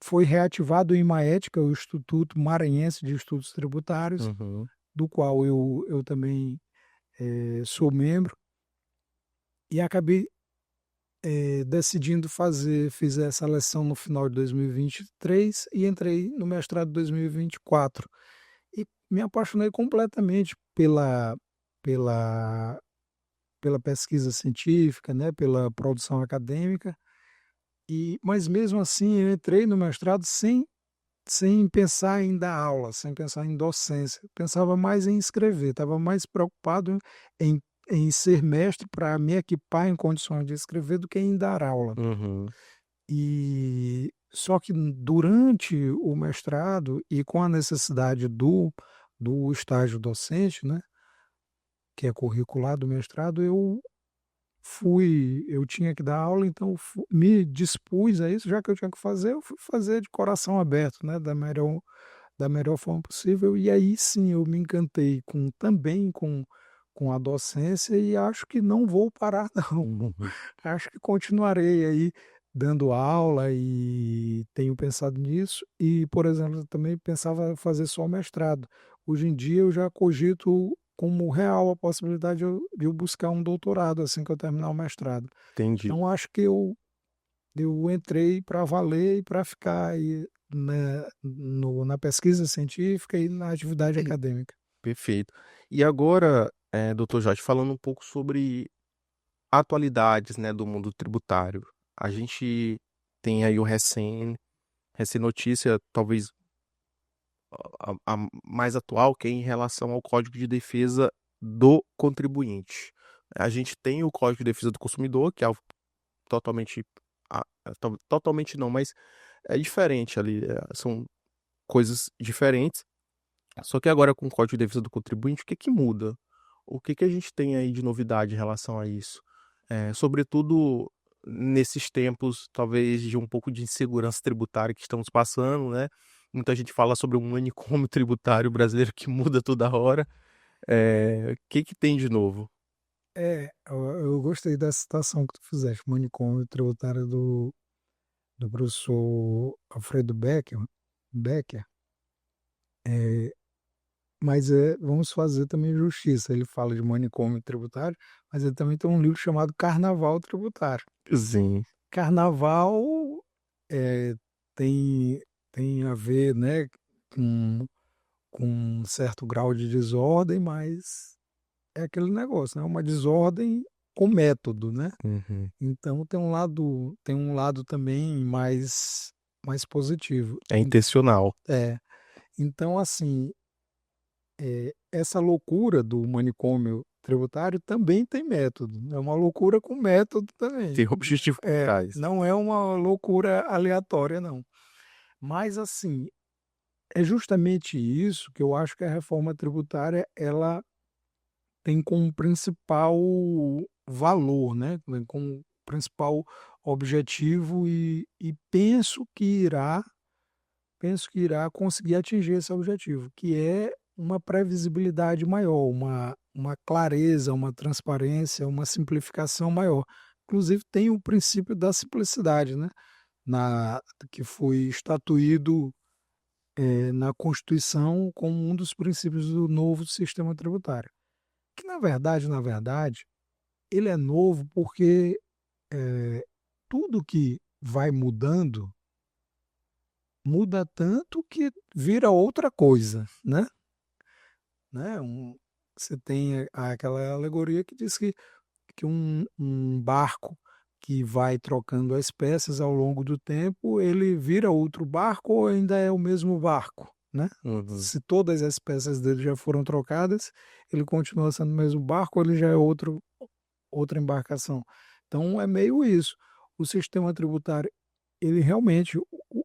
foi reativado o IMAET, o Instituto Maranhense de Estudos Tributários, uhum, do qual eu também sou membro, e acabei decidindo fiz essa seleção no final de 2023 e entrei no mestrado de 2024. E me apaixonei completamente pela, pela pesquisa científica, né, pela produção acadêmica, mas mesmo assim eu entrei no mestrado sem pensar em dar aula, sem pensar em docência. Pensava mais em escrever, estava mais preocupado em ser mestre para me equipar em condições de escrever do que em dar aula. uhum. E só que durante o mestrado e com a necessidade do estágio docente, né, que é curricular do mestrado, eu tinha que dar aula, então me dispus a isso, já que eu tinha que fazer, eu fui fazer de coração aberto, né, da melhor forma possível. E aí sim eu me encantei também com a docência e acho que não vou parar, não. Uhum. Acho que continuarei aí dando aula e tenho pensado nisso. E, por exemplo, eu também pensava fazer só mestrado. Hoje em dia eu já cogito como real a possibilidade de eu buscar um doutorado assim que eu terminar o mestrado. Entendi. Então acho que eu entrei para valer e para ficar aí na pesquisa científica e na atividade acadêmica. Perfeito. E agora, doutor Jorge, falando um pouco sobre atualidades, né, do mundo tributário. A gente tem aí o recém-notícia, talvez a mais atual, que é em relação ao Código de Defesa do Contribuinte. A gente tem o Código de Defesa do Consumidor, que é algo totalmente, totalmente não, mas é diferente ali, são coisas diferentes. Só que agora com o Código de Defesa do Contribuinte, o que que muda? O que que a gente tem aí de novidade em relação a isso? Sobretudo nesses tempos, talvez, de um pouco de insegurança tributária que estamos passando, né? Muita gente fala sobre um manicômio tributário brasileiro que muda toda hora. O que que tem de novo? Eu gostei da citação que tu fizeste, manicômio tributário do professor Alfredo Becker, é, mas vamos fazer também justiça. Ele fala de manicômio tributário, mas ele também tem um livro chamado Carnaval Tributário. Sim, Carnaval é, tem, tem a ver, né, com um certo grau de desordem, mas é aquele negócio, né? Uma desordem com método, né? Uhum. Então tem um lado também mais positivo. É intencional. É, então assim, essa loucura do manicômio tributário também tem método. É uma loucura com método também. Tem objetivo por trás. Não é uma loucura aleatória, não. Mas assim, é justamente isso que eu acho que a reforma tributária ela tem como principal valor, né? Como principal objetivo e penso que irá conseguir atingir esse objetivo, que é uma previsibilidade maior, uma clareza, uma transparência, uma simplificação maior. Inclusive tem o princípio da simplicidade, né? Na, que foi estatuído na Constituição como um dos princípios do novo sistema tributário. Que na verdade, ele é novo porque tudo que vai mudando muda tanto que vira outra coisa, né? Você tem aquela alegoria que diz que um barco que vai trocando as peças ao longo do tempo, ele vira outro barco ou ainda é o mesmo barco, né? Uhum. Se todas as peças dele já foram trocadas, ele continua sendo o mesmo barco ou ele já é outra embarcação. Então é meio isso. O sistema tributário, ele realmente,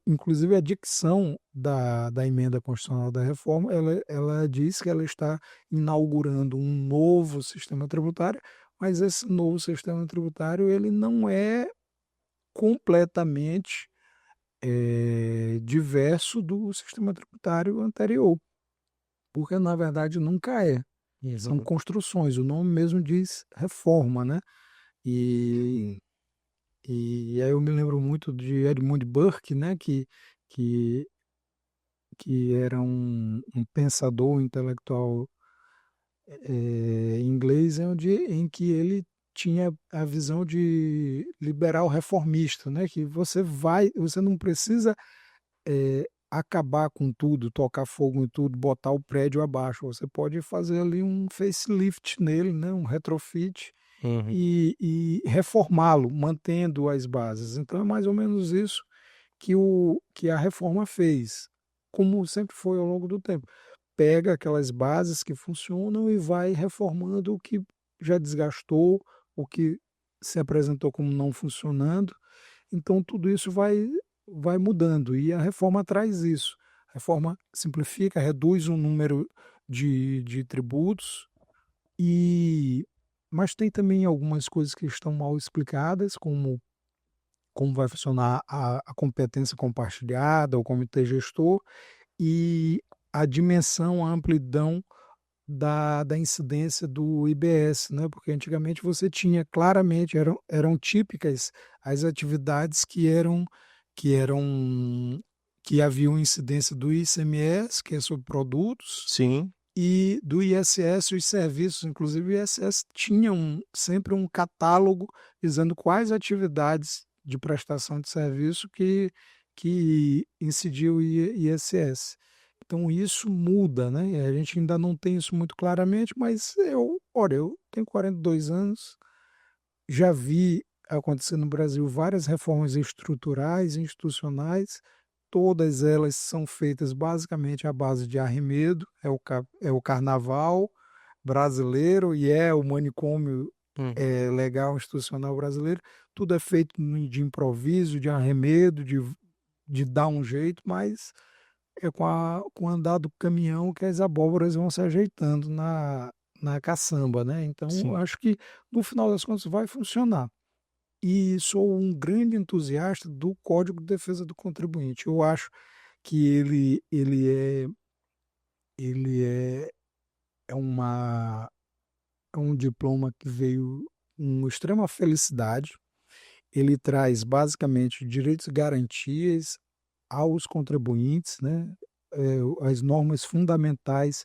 inclusive a dicção da emenda constitucional da reforma, ela diz que ela está inaugurando um novo sistema tributário, mas esse novo sistema tributário ele não é completamente diverso do sistema tributário anterior, porque na verdade nunca é. São Uhum. construções, o nome mesmo diz reforma, né? E, e aí eu me lembro muito de Edmund Burke, né? Que, que era um pensador um intelectual inglês, em que ele tinha a visão de liberal reformista, né? Que você não precisa acabar com tudo, tocar fogo em tudo, botar o prédio abaixo. Você pode fazer ali um facelift nele, né? Um retrofit Uhum. e reformá-lo, mantendo as bases. Então é mais ou menos isso que a reforma fez, como sempre foi ao longo do tempo. Pega aquelas bases que funcionam e vai reformando o que já desgastou, o que se apresentou como não funcionando. Então tudo isso vai mudando e a reforma traz isso. A reforma simplifica, reduz o número de tributos e mas tem também algumas coisas que estão mal explicadas, como vai funcionar a competência compartilhada, o comitê gestor e a dimensão, a amplidão da incidência do IBS, né? Porque antigamente você tinha claramente, eram típicas as atividades que eram que haviam incidência do ICMS, que é sobre produtos, Sim. e do ISS, os serviços, inclusive o ISS tinha sempre um catálogo dizendo quais atividades de prestação de serviço que incidiu o ISS. Então isso muda, né? A gente ainda não tem isso muito claramente, mas olha, eu tenho 42 anos, já vi acontecer no Brasil várias reformas estruturais, institucionais, todas elas são feitas basicamente à base de arremedo, é o carnaval brasileiro e é o manicômio Uhum. legal institucional brasileiro, tudo é feito de improviso, de arremedo, de dar um jeito, mas é com o andar do caminhão que as abóboras vão se ajeitando na caçamba, né? Então, eu Sim. acho que no final das contas vai funcionar. E sou um grande entusiasta do Código de Defesa do Contribuinte. Eu acho que ele é é um diploma que veio com extrema felicidade. Ele traz basicamente direitos e garantias aos contribuintes, né? As normas fundamentais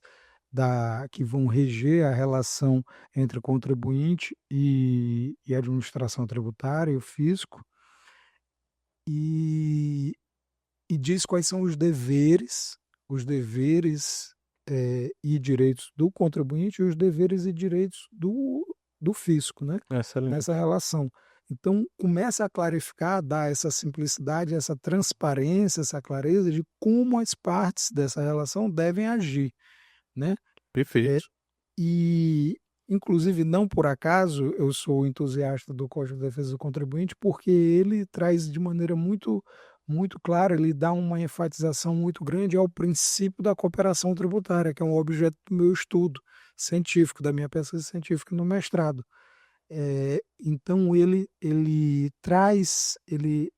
que vão reger a relação entre contribuinte e administração tributária e o fisco, e, e diz quais são os deveres e direitos do contribuinte e os deveres e direitos do fisco, né? Excelente. Nessa relação. Então, começa a clarificar, dar essa simplicidade, essa transparência, essa clareza de como as partes dessa relação devem agir, né? É, Perfeito. e, inclusive, não por acaso eu sou entusiasta do Código de Defesa do Contribuinte, porque ele traz de maneira muito clara, ele dá uma enfatização muito grande ao princípio da cooperação tributária, que é um objeto do meu estudo científico, da minha pesquisa científica no mestrado. Então ele traz, ele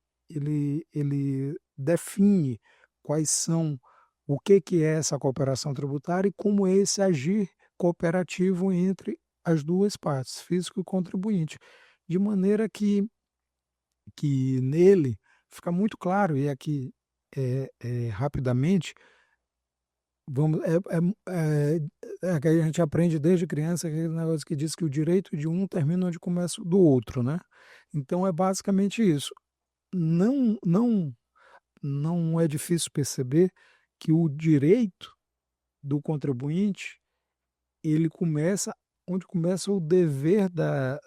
define quais são, o que é essa cooperação tributária e como é esse agir cooperativo entre as duas partes, fisco e contribuinte, de maneira que nele fica muito claro, e aqui rapidamente, vamos, é que a gente aprende desde criança aquele negócio que diz que o direito de um termina onde começa o do outro, né? Então é basicamente isso. Não, não, não é difícil perceber que o direito do contribuinte ele começa onde começa o dever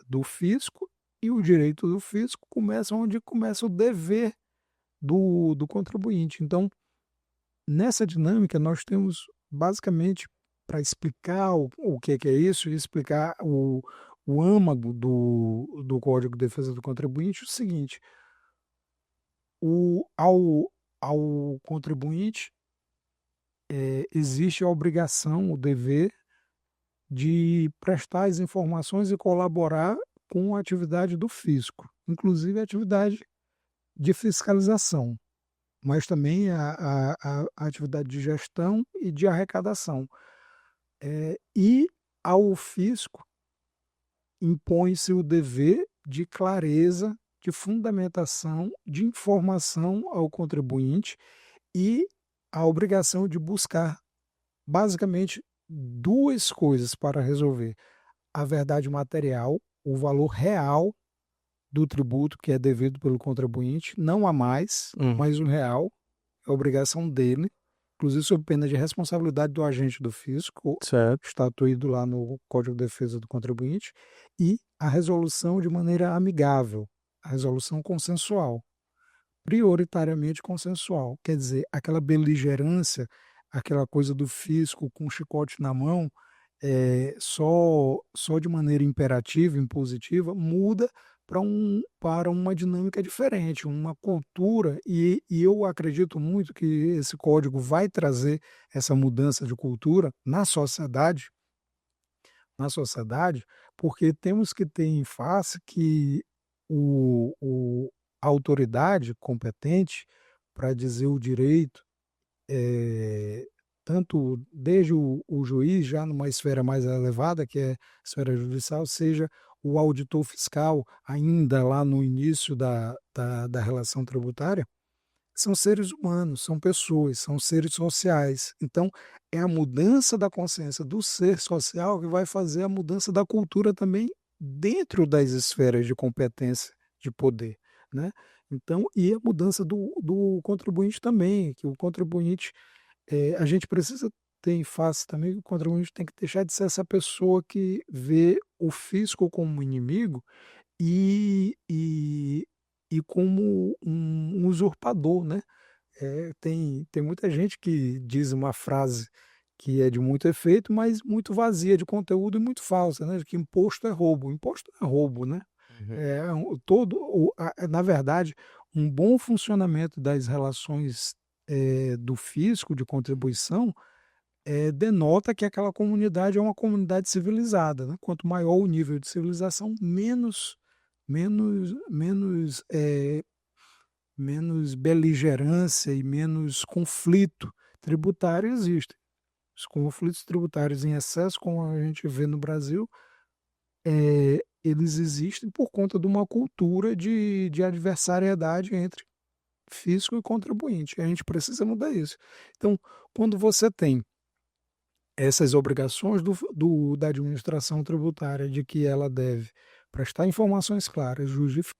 do fisco e o direito do fisco começa onde começa o dever do contribuinte. Então, nessa dinâmica, nós temos basicamente para explicar o que é isso e explicar o âmago do Código de Defesa do Contribuinte, o seguinte: ao contribuinte existe a obrigação, o dever de prestar as informações e colaborar com a atividade do fisco, inclusive a atividade de fiscalização, mas também a atividade de gestão e de arrecadação. E ao fisco impõe-se o dever de clareza, de fundamentação, de informação ao contribuinte e a obrigação de buscar basicamente duas coisas para resolver: a verdade material, o valor real do tributo que é devido pelo contribuinte, não a mais, Hum, mas o real, é a obrigação dele, inclusive sob pena de responsabilidade do agente do fisco, certo. estatuído lá no Código de Defesa do Contribuinte, e a resolução de maneira amigável, a resolução consensual, prioritariamente consensual. Quer dizer, aquela beligerância, aquela coisa do fisco com o chicote na mão, só de maneira imperativa, impositiva, muda para uma dinâmica diferente, uma cultura, e eu acredito muito que esse código vai trazer essa mudança de cultura na sociedade, porque temos que ter em face que a autoridade competente para dizer o direito, eh, tanto desde o juiz, já numa esfera mais elevada, que é a esfera judicial, seja o auditor fiscal, ainda lá no início da relação tributária, são seres humanos, são pessoas, são seres sociais. Então, é a mudança da consciência do ser social que vai fazer a mudança da cultura também dentro das esferas de competência, de poder, né? Então, e a mudança do contribuinte também, que o contribuinte, a gente precisa ter em face também que o contribuinte tem que deixar de ser essa pessoa que vê o fisco como inimigo e, e, e como um usurpador, né? Tem muita gente que diz uma frase que é de muito efeito, mas muito vazia de conteúdo e muito falsa, né? Que imposto é roubo. Imposto não é roubo, né? Uhum. Na verdade, um bom funcionamento das relações do fisco, de contribuição, denota que aquela comunidade é uma comunidade civilizada, né? Quanto maior o nível de civilização, menos beligerância e menos conflito tributário existe. Os conflitos tributários em excesso, como a gente vê no Brasil, eles existem por conta de uma cultura de adversariedade entre fisco e contribuinte. A gente precisa mudar isso. Então, quando você tem essas obrigações da administração tributária de que ela deve prestar informações claras,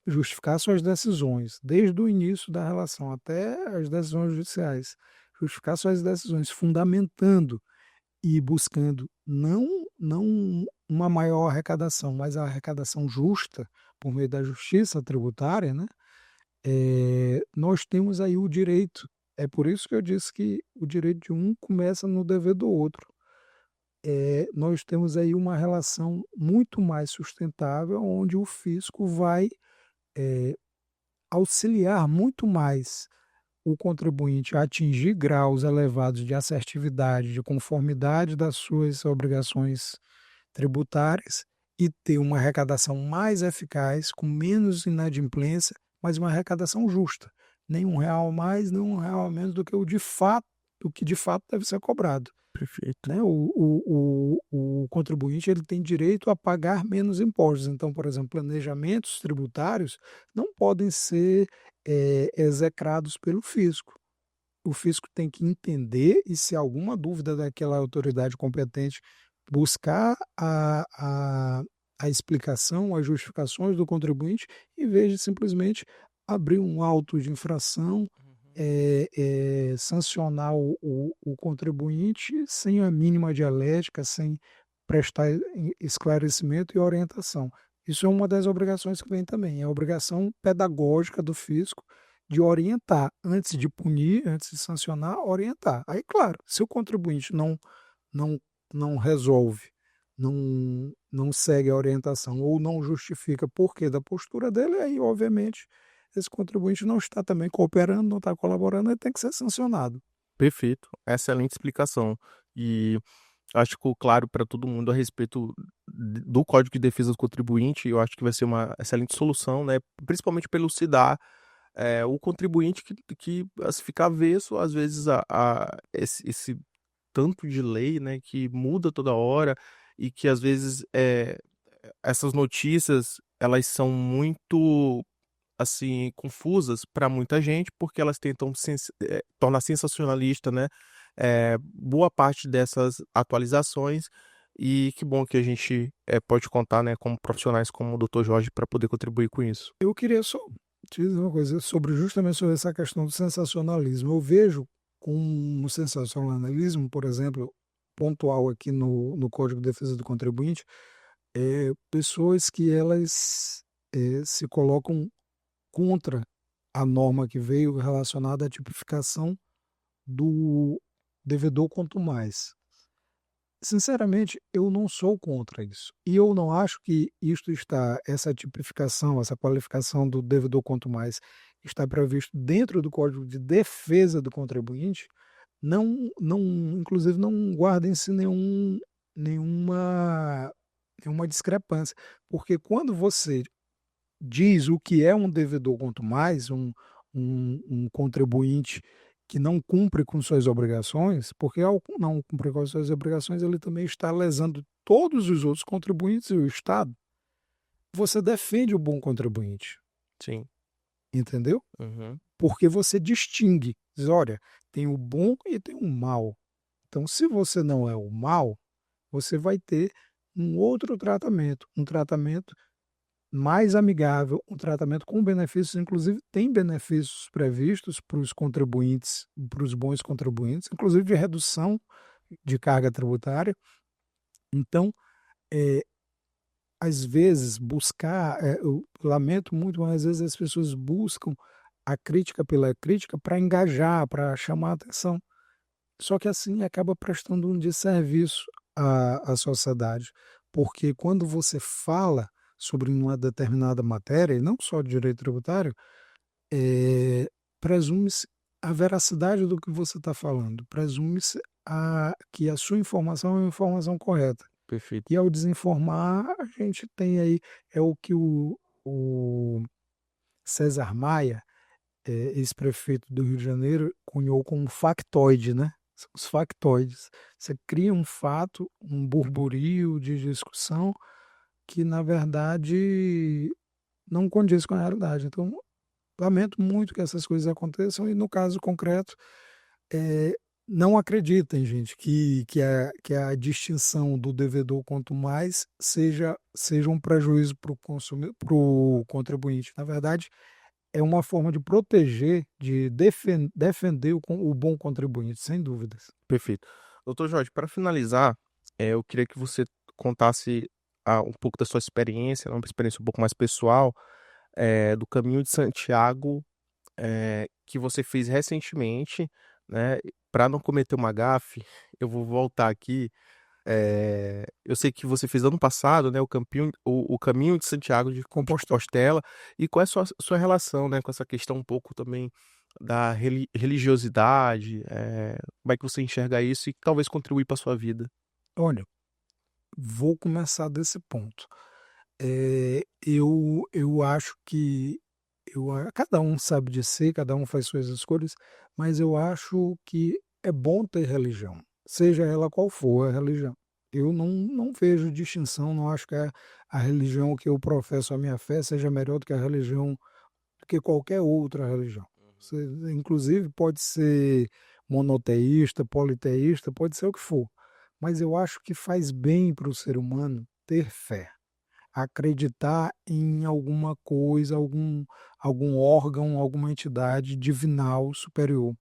justificar suas decisões, desde o início da relação até as decisões judiciais, justificar suas decisões, fundamentando e buscando não uma maior arrecadação, mas a arrecadação justa por meio da justiça tributária, né? Nós temos aí o direito. É por isso que eu disse que o direito de um começa no dever do outro. Nós temos aí uma relação muito mais sustentável, onde o fisco vai auxiliar muito mais o contribuinte a atingir graus elevados de assertividade, de conformidade das suas obrigações tributárias e ter uma arrecadação mais eficaz, com menos inadimplência, mas uma arrecadação justa. Nem um real a mais, nem um real a menos do que do que de fato deve ser cobrado. Perfeito. Né? O contribuinte ele tem direito a pagar menos impostos. Então, por exemplo, planejamentos tributários não podem ser execrados pelo fisco. O fisco tem que entender e, se há alguma dúvida daquela autoridade competente, buscar a explicação, as justificações do contribuinte, em vez de simplesmente abrir um auto de infração, sancionar o contribuinte sem a mínima dialética, sem prestar esclarecimento e orientação. Isso é uma das obrigações que vem também, é a obrigação pedagógica do fisco de orientar, antes de punir, antes de sancionar, orientar. Aí, claro, se o contribuinte não, não resolve, não segue a orientação ou não justifica porquê da postura dele, aí, obviamente, esse contribuinte não está também cooperando, não está colaborando, ele tem que ser sancionado. Perfeito. Excelente explicação. E acho que ficou claro para todo mundo a respeito do Código de Defesa do Contribuinte. Eu acho que vai ser uma excelente solução, né? Principalmente pelo elucidar o contribuinte que se fica avesso, às vezes, a esse tanto de lei, né, que muda toda hora e que, às vezes, essas notícias, elas são muito, assim, confusas para muita gente, porque elas tentam tornar sensacionalista, né, boa parte dessas atualizações. E que bom que a gente pode contar, né, como profissionais como o Dr. Jorge para poder contribuir com isso. Eu queria só te dizer uma coisa justamente sobre essa questão do sensacionalismo. Eu vejo com o sensacionalismo, por exemplo, pontual aqui no Código de Defesa do Contribuinte, pessoas que elas se colocam contra a norma que veio relacionada à tipificação do devedor quanto mais. Sinceramente, eu não sou contra isso. E eu não acho que essa tipificação, essa qualificação do devedor quanto mais está previsto dentro do Código de Defesa do Contribuinte, inclusive não guarda em si nenhuma, nenhuma discrepância. Porque quando você diz o que é um devedor quanto mais, um contribuinte que não cumpre com suas obrigações, porque ao não cumprir com as suas obrigações, ele também está lesando todos os outros contribuintes e o Estado. Você defende o bom contribuinte, Sim. entendeu? Uhum. Porque você distingue, diz, olha, tem o bom e tem o mal. Então, se você não é o mal, você vai ter um outro tratamento, um tratamento mais amigável, um tratamento com benefícios, inclusive tem benefícios previstos para os contribuintes, para os bons contribuintes, inclusive de redução de carga tributária. Então, às vezes, eu lamento muito, mas às vezes as pessoas buscam a crítica pela crítica para engajar, para chamar a atenção. Só que assim acaba prestando um desserviço à sociedade, porque quando você fala sobre uma determinada matéria, e não só de direito tributário, presume-se a veracidade do que você está falando, presume-se que a sua informação é uma informação correta. Perfeito. E ao desinformar, a gente tem aí, é o que o César Maia, ex-prefeito do Rio de Janeiro, cunhou como factoide, né? São os factoides. Você cria um fato, um burburinho de discussão que, na verdade, não condiz com a realidade. Então, lamento muito que essas coisas aconteçam e, no caso concreto, não acreditem, gente, que a distinção do devedor quanto mais seja um prejuízo para o contribuinte. Na verdade, é uma forma de proteger, de defender o bom contribuinte, sem dúvidas. Perfeito. Doutor Jorge, para finalizar, eu queria que você contasse um pouco da sua experiência, né, uma experiência um pouco mais pessoal, do Caminho de Santiago, que você fez recentemente, né? Para não cometer uma gafe, eu vou voltar aqui. Eu sei que você fez ano passado, né, o Caminho de Santiago de Compostou. Compostela. E qual é a sua relação, né, com essa questão um pouco também da religiosidade? Como é que você enxerga isso e talvez contribuir para sua vida? Olha, vou começar desse ponto. Eu acho que cada um sabe de si, cada um faz suas escolhas, mas eu acho que é bom ter religião, seja ela qual for a religião. Eu não vejo distinção, não acho que a religião que eu professo a minha fé seja melhor do que a religião, do que qualquer outra religião. Você, inclusive, pode ser monoteísta, politeísta, pode ser o que for, mas eu acho que faz bem para o ser humano ter fé, acreditar em alguma coisa, algum órgão, alguma entidade divinal superior.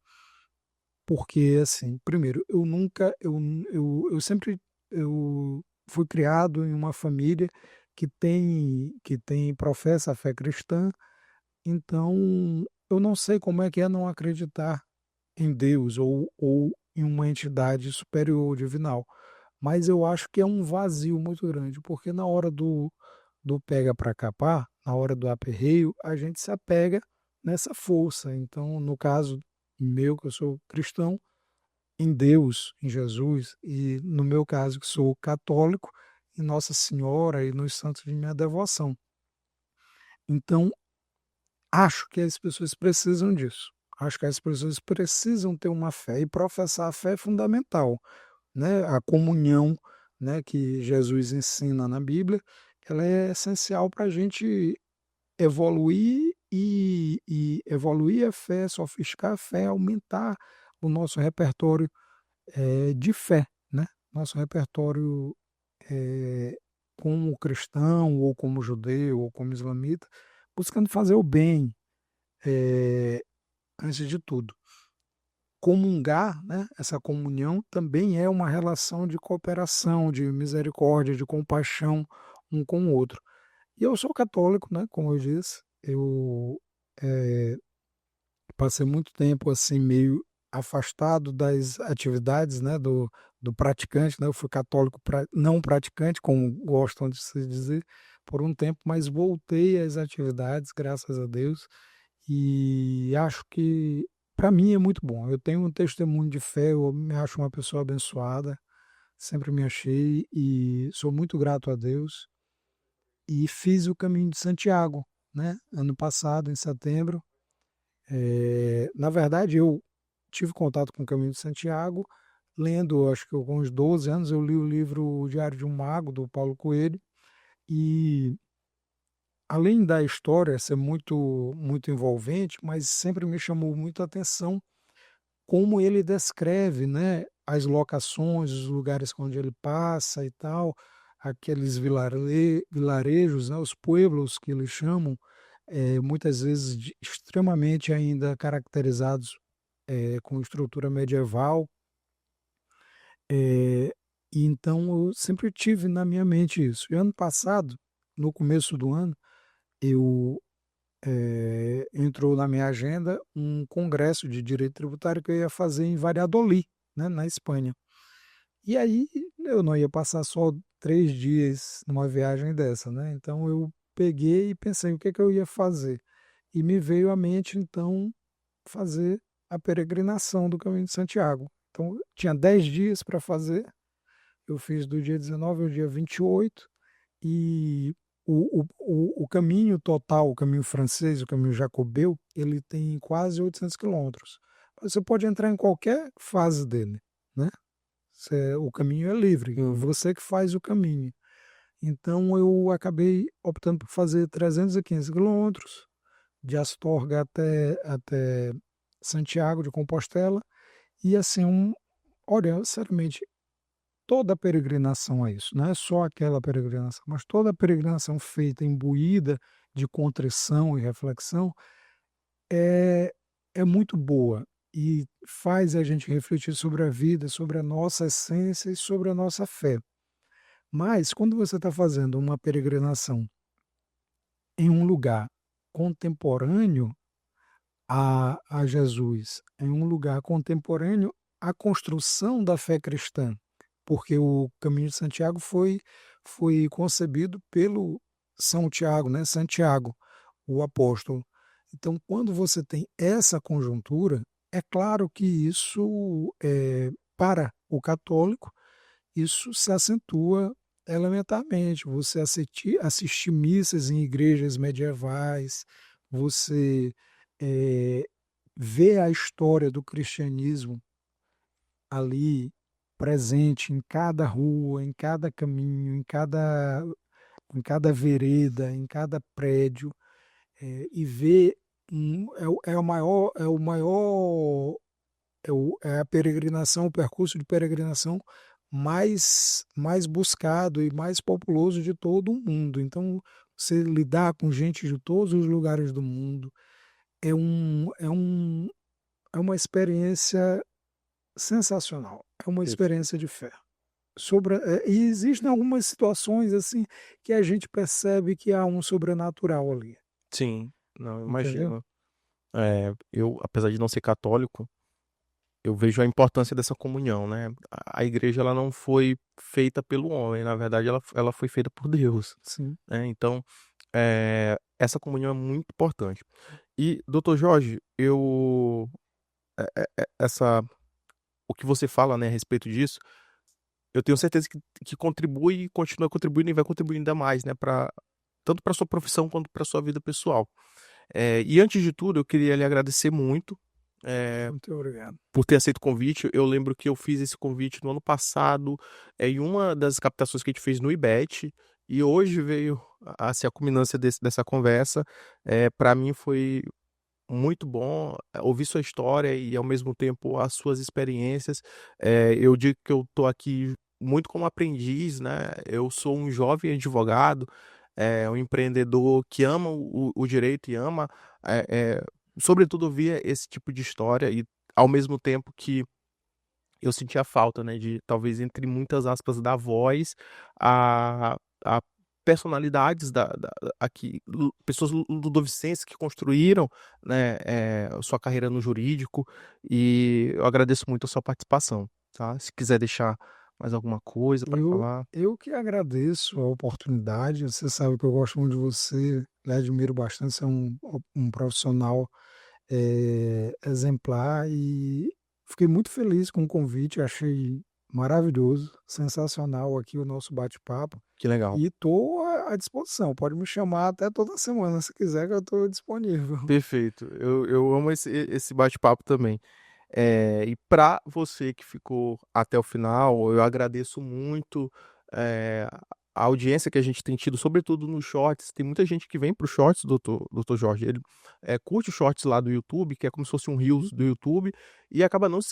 Porque, assim, primeiro, eu nunca, eu sempre, eu fui criado em uma família que professa a fé cristã, então eu não sei como é que é não acreditar em Deus ou em uma entidade superior, divinal. Mas eu acho que é um vazio muito grande, porque na hora do pega para capar, na hora do aperreio, a gente se apega nessa força. Então, no caso meu, que eu sou cristão, em Deus, em Jesus, e no meu caso, que sou católico, em Nossa Senhora e nos santos de minha devoção. Então, acho que as pessoas precisam disso. Acho que as pessoas precisam ter uma fé, e professar a fé é fundamental, né? A comunhão, né, que Jesus ensina na Bíblia, ela é essencial para a gente evoluir e evoluir a fé, sofiscar a fé, aumentar o nosso repertório de fé, né? Nosso repertório eh, como cristão, ou como judeu, ou como islamita, buscando fazer o bem, eh, antes de tudo. Comungar, né? Essa comunhão também é uma relação de cooperação, de misericórdia, de compaixão um com o outro. E eu sou católico, né? Como eu disse, eu eh, passei muito tempo assim meio afastado das atividades, né, do praticante, né? Eu fui católico não praticante, como gostam de se dizer, por um tempo, mas voltei às atividades, graças a Deus, e acho que para mim é muito bom. Eu tenho um testemunho de fé, eu me acho uma pessoa abençoada, sempre me achei e sou muito grato a Deus. E fiz o caminho de Santiago, né? Ano passado, em setembro. Na verdade, eu tive contato com o Caminho de Santiago lendo, acho que com uns 12 anos, eu li o livro O Diário de um Mago, do Paulo Coelho, e além da história ser muito envolvente, mas sempre me chamou muito a atenção como ele descreve, né, as locações, os lugares onde ele passa e tal, aqueles vilarejos, né, os pueblos que eles chamam, muitas vezes extremamente ainda caracterizados com estrutura medieval. eh, e então eu sempre tive na minha mente isso. E ano passado, no começo do ano, eu entrou na minha agenda um congresso de direito tributário que eu ia fazer em Valladolid, né, na Espanha. E aí eu não ia passar só 3 dias numa viagem dessa, né? Então eu peguei e pensei o que é que eu ia fazer. E me veio à mente, então, fazer a peregrinação do Caminho de Santiago. Então, tinha 10 dias para fazer. Eu fiz do dia 19 ao dia 28. E o caminho total, o caminho francês, o caminho jacobeu, ele tem quase 800 quilômetros. Você pode entrar em qualquer fase dele, né? O caminho é livre, Sim. você que faz o caminho. Então eu acabei optando por fazer 315 quilômetros, de Astorga até Santiago de Compostela. E assim, olha, sinceramente, toda peregrinação é isso, não é só aquela peregrinação, mas toda peregrinação feita imbuída de contrição e reflexão é, é muito boa. e faz a gente refletir sobre a vida, sobre a nossa essência e sobre a nossa fé. Mas quando você está fazendo uma peregrinação em um lugar contemporâneo a Jesus, em um lugar contemporâneo à construção da fé cristã, porque o Caminho de Santiago foi concebido pelo São Tiago, né? Santiago, o apóstolo. Então, quando você tem essa conjuntura, é claro que isso, para o católico, isso se acentua elementarmente. Você assistir missas em igrejas medievais, você eh, vê a história do cristianismo ali presente em cada rua, em cada caminho, em cada vereda, em cada prédio, e ver é a peregrinação, o percurso de peregrinação mais buscado e mais populoso de todo o mundo. Então, você lidar com gente de todos os lugares do mundo é uma experiência sensacional, é uma experiência de fé. E existem algumas situações assim que a gente percebe que há um sobrenatural ali, Sim, não, entendeu? imagino. Eu, apesar de não ser católico, eu vejo a importância dessa comunhão, né? A igreja ela não foi feita pelo homem, na verdade ela foi feita por Deus, Sim. né? Então, essa comunhão é muito importante. E, doutor Jorge, o que você fala, né, a respeito disso, eu tenho certeza que contribui e continua contribuindo e vai contribuir ainda mais, né, tanto para sua profissão quanto para sua vida pessoal. E antes de tudo, eu queria lhe agradecer muito, eh, Muito obrigado. por ter aceito o convite. Eu lembro que eu fiz esse convite no ano passado, em uma das captações que a gente fez no IBET, e hoje veio a ser a culminância dessa conversa. Para mim foi muito bom ouvir sua história e, ao mesmo tempo, as suas experiências. Eu digo que eu estou aqui muito como aprendiz, né? Eu sou um jovem advogado, um empreendedor que ama o direito e ama, eh, eh, sobretudo, ouvir esse tipo de história e, ao mesmo tempo que eu sentia falta, né, de talvez entre muitas aspas da voz a personalidades aqui, pessoas ludovicenses que construíram, né, sua carreira no jurídico, e eu agradeço muito a sua participação, tá? Se quiser deixar mais alguma coisa para Eu, falar. eu que agradeço a oportunidade. Você sabe que eu gosto muito de você, lhe admiro bastante. Você é um profissional exemplar e fiquei muito feliz com o convite. Achei maravilhoso, sensacional aqui o nosso bate-papo. Que legal. E estou à disposição. Pode me chamar até toda semana, se quiser, que eu estou disponível. Perfeito. Eu amo esse bate-papo também. E para você que ficou até o final, eu agradeço muito eh, a audiência que a gente tem tido, sobretudo nos shorts. Tem muita gente que vem para os shorts, doutor Jorge. Ele curte os shorts lá do YouTube, que é como se fosse um Reels do YouTube, e acaba não se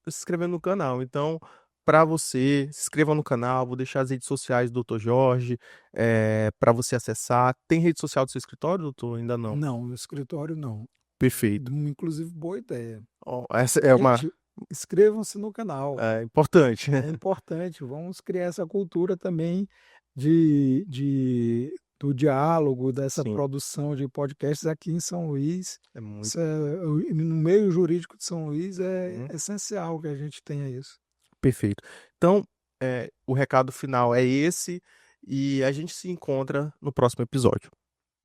inscrevendo no canal. Então, para você, se inscreva no canal, vou deixar as redes sociais do doutor Jorge para você acessar. Tem rede social do seu escritório, doutor? Ainda não. Não, no escritório não. Perfeito. Inclusive, boa ideia. Ó, essa é uma Gente, inscrevam-se no canal. importante. É importante. Vamos criar essa cultura também do diálogo, dessa Sim, produção de podcasts aqui em São Luís. é muito. Isso no meio jurídico de São Luís é Uhum, essencial que a gente tenha isso. perfeito. Então, o recado final é esse, e a gente se encontra no próximo episódio.